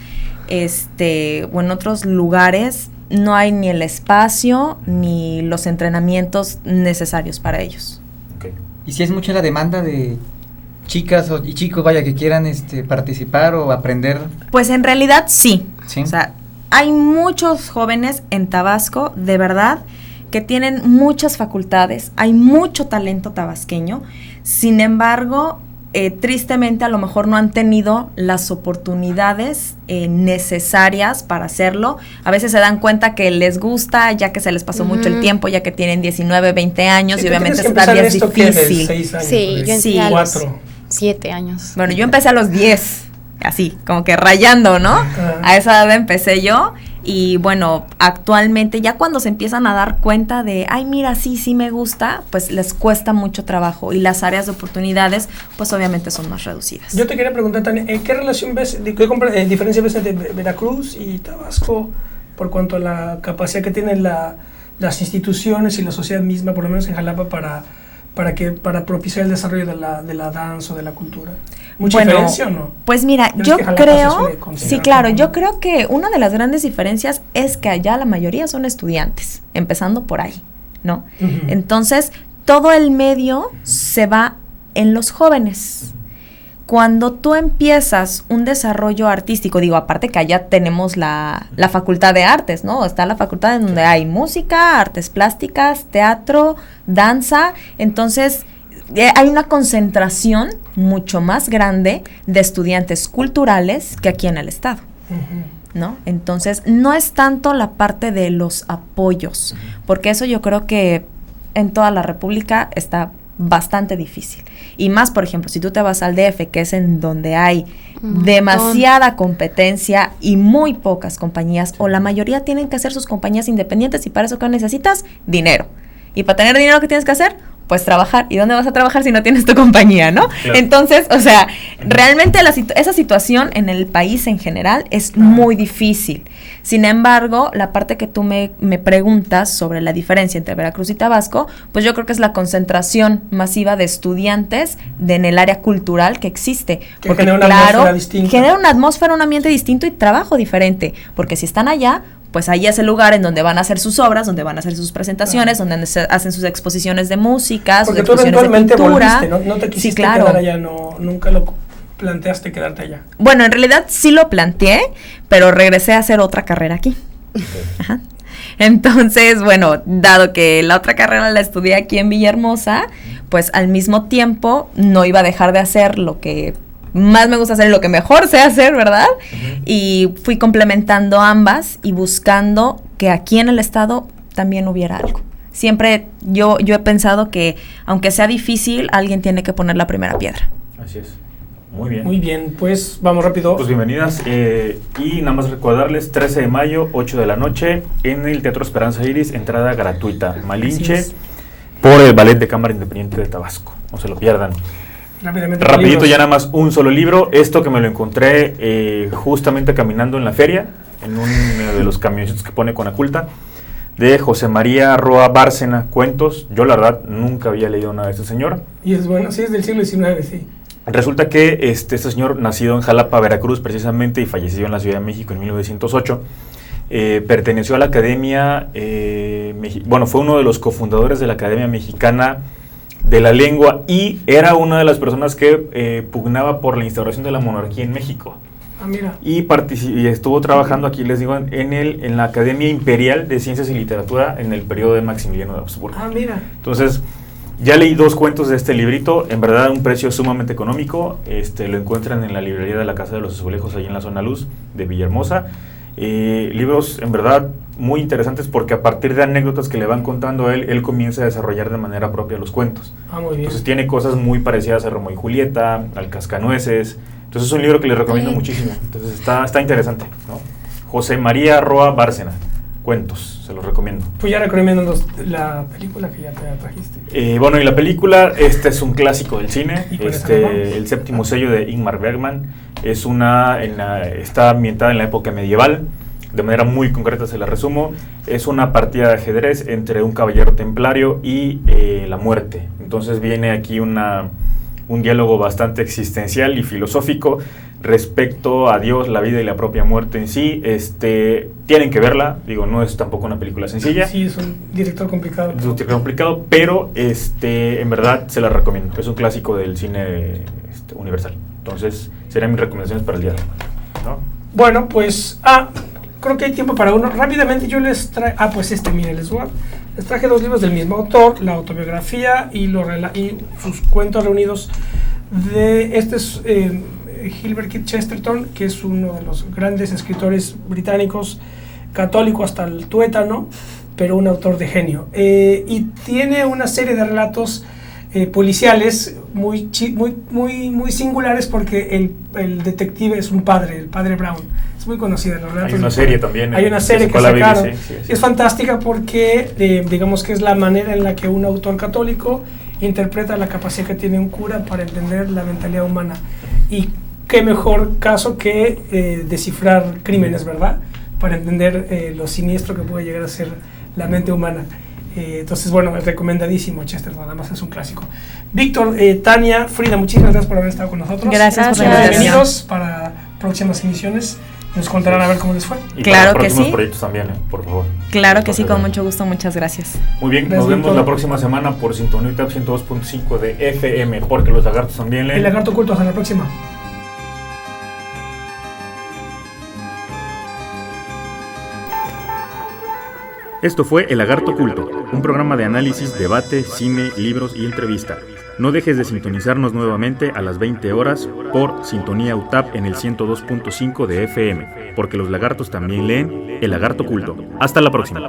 o en otros lugares no hay ni el espacio ni los entrenamientos necesarios para ellos. Okay. ¿Y si es mucha la demanda de chicas y chicos, que quieran participar o aprender? Pues en realidad sí. O sea, hay muchos jóvenes en Tabasco, de verdad, que tienen muchas facultades, hay mucho talento tabasqueño, sin embargo, tristemente a lo mejor no han tenido las oportunidades necesarias para hacerlo. A veces se dan cuenta que les gusta, ya que se les pasó mucho el tiempo, ya que tienen 19, 20 años, y obviamente todavía es difícil. 6 años, sí, yo empecé a los 7 años. Bueno, yo empecé a los 10, así, como que rayando, ¿no? A esa edad empecé yo. Y bueno, actualmente ya cuando se empiezan a dar cuenta de, ay, mira, sí me gusta, pues les cuesta mucho trabajo y las áreas de oportunidades, pues obviamente son más reducidas. Yo te quería preguntar, Tania, ¿qué relación ves, diferencia ves entre Veracruz y Tabasco por cuanto a la capacidad que tienen las instituciones y la sociedad misma, por lo menos en Jalapa, para propiciar el desarrollo de la danza o de la cultura? ¿Mucha diferencia o no? Pues mira, yo creo, sí, claro, yo creo que una de las grandes diferencias es que allá la mayoría son estudiantes, empezando por ahí, ¿no? Entonces, todo el medio se va en los jóvenes. Cuando tú empiezas un desarrollo artístico, aparte que allá tenemos la facultad de artes, ¿no? Está la facultad en donde hay música, artes plásticas, teatro, danza, entonces hay una concentración mucho más grande de estudiantes culturales que aquí en el estado, ¿no? Entonces, no es tanto la parte de los apoyos, porque eso yo creo que en toda la República está bastante difícil. Y más, por ejemplo, si tú te vas al DF, que es en donde hay demasiada competencia y muy pocas compañías, o la mayoría tienen que hacer sus compañías independientes, y para eso ¿qué necesitas? Dinero. Y para tener dinero, ¿qué tienes que hacer? Pues trabajar. ¿Y dónde vas a trabajar si no tienes tu compañía, no? Claro. Entonces, o sea, realmente esa situación en el país en general es muy difícil. Sin embargo, la parte que tú me preguntas sobre la diferencia entre Veracruz y Tabasco, pues yo creo que es la concentración masiva de estudiantes en el área cultural que existe. Que genera una atmósfera distinta. Genera una atmósfera, un ambiente distinto y trabajo diferente. Porque si están allá, pues ahí es el lugar en donde van a hacer sus obras, donde van a hacer sus presentaciones, donde hacen sus exposiciones de música, sus exposiciones de pintura. Volviste, ¿no? No te quisiste quedar allá, nunca lo planteaste quedarte allá. Bueno, en realidad sí lo planteé, pero regresé a hacer otra carrera aquí. Ajá. Entonces, bueno, dado que la otra carrera la estudié aquí en Villahermosa, pues al mismo tiempo no iba a dejar de hacer lo que más me gusta hacer y lo que mejor sé hacer, ¿verdad? Y fui complementando ambas y buscando que aquí en el estado también hubiera algo. Siempre yo he pensado que, aunque sea difícil, alguien tiene que poner la primera piedra. Así es. Muy bien. Muy bien, pues vamos rápido. Pues bienvenidas. Y nada más recordarles, 13 de mayo, 8 de la noche, en el Teatro Esperanza Iris, entrada gratuita. Malinche, por el Ballet de Cámara Independiente de Tabasco. No se lo pierdan. Rapidito, ya nada más un solo libro. Esto que me lo encontré justamente caminando en la feria, en uno de los camioncitos que pone Conaculta, de José María Roa Bárcena, Cuentos. Yo la verdad nunca había leído nada de este señor. Y es bueno, sí, es del siglo XIX, sí. Resulta que este señor, nacido en Jalapa, Veracruz precisamente, y fallecido en la Ciudad de México en 1908, perteneció a la Academia, fue uno de los cofundadores de la Academia Mexicana de la Lengua, y era una de las personas que pugnaba por la instauración de la monarquía en México. Ah, mira. Y estuvo trabajando aquí, les digo, en la Academia Imperial de Ciencias y Literatura en el periodo de Maximiliano de Habsburgo. Ah, mira. Entonces, ya leí 2 cuentos de este librito, en verdad a un precio sumamente económico. Lo encuentran en la librería de la Casa de los Azulejos, ahí en la zona Luz de Villahermosa. Libros en verdad muy interesantes, porque a partir de anécdotas que le van contando a él comienza a desarrollar de manera propia los cuentos. Ah, muy bien. Entonces tiene cosas muy parecidas a Romeo y Julieta, al Cascanueces. Entonces es un libro que les recomiendo muchísimo. Entonces está interesante, ¿no? José María Roa Bárcena, Cuentos, se los recomiendo. Pues ya recomiendo la película que ya te trajiste. Y la película, este es un clásico del cine, El Séptimo Sello de Ingmar Bergman. está ambientada en la época medieval. De manera muy concreta se la resumo, es una partida de ajedrez entre un caballero templario y la muerte. Entonces viene aquí un diálogo bastante existencial y filosófico respecto a Dios, la vida y la propia muerte en sí. Tienen que verla, digo, no es tampoco una película sencilla. Sí, es un director complicado. Es un director complicado, pero en verdad se la recomiendo. Es un clásico del cine universal. Entonces, serían mis recomendaciones para el día de hoy, ¿no? Bueno, pues, creo que hay tiempo para uno. Rápidamente yo les traigo, miren, les traje 2 libros del mismo autor, la autobiografía y sus cuentos reunidos de Gilbert Keith Chesterton, que es uno de los grandes escritores británicos, católico hasta el tuétano, pero un autor de genio. Y tiene una serie de relatos policiales muy singulares, porque el detective es un padre, el padre Brown. Es muy conocida. Hay una serie también. Hay una serie que sacaron. Sí. Es fantástica porque digamos que es la manera en la que un autor católico interpreta la capacidad que tiene un cura para entender la mentalidad humana. Y qué mejor caso que descifrar crímenes, ¿verdad? Para entender lo siniestro que puede llegar a ser la mente humana. Entonces, bueno, es recomendadísimo Chesterton, además es un clásico. Víctor, Tania, Frida, muchísimas gracias por haber estado con nosotros. Gracias por la invitación. Bienvenidos para próximas emisiones. Nos contarán a ver cómo les fue. Y claro para que próximos sí. proyectos también, por favor. Claro que sí, con mucho gusto, muchas gracias. Muy bien, Gracias, nos vemos Víctor. la próxima semana por Sintonía UTAP 102.5 de FM, porque los lagartos también leen. El Lagarto Oculto, hasta la próxima. Esto fue El Lagarto Oculto, un programa de análisis, debate, cine, libros y entrevista. No dejes de sintonizarnos nuevamente a las 20 horas por Sintonía UTAP en el 102.5 de FM, porque los lagartos también leen El Lagarto Oculto. Hasta la próxima.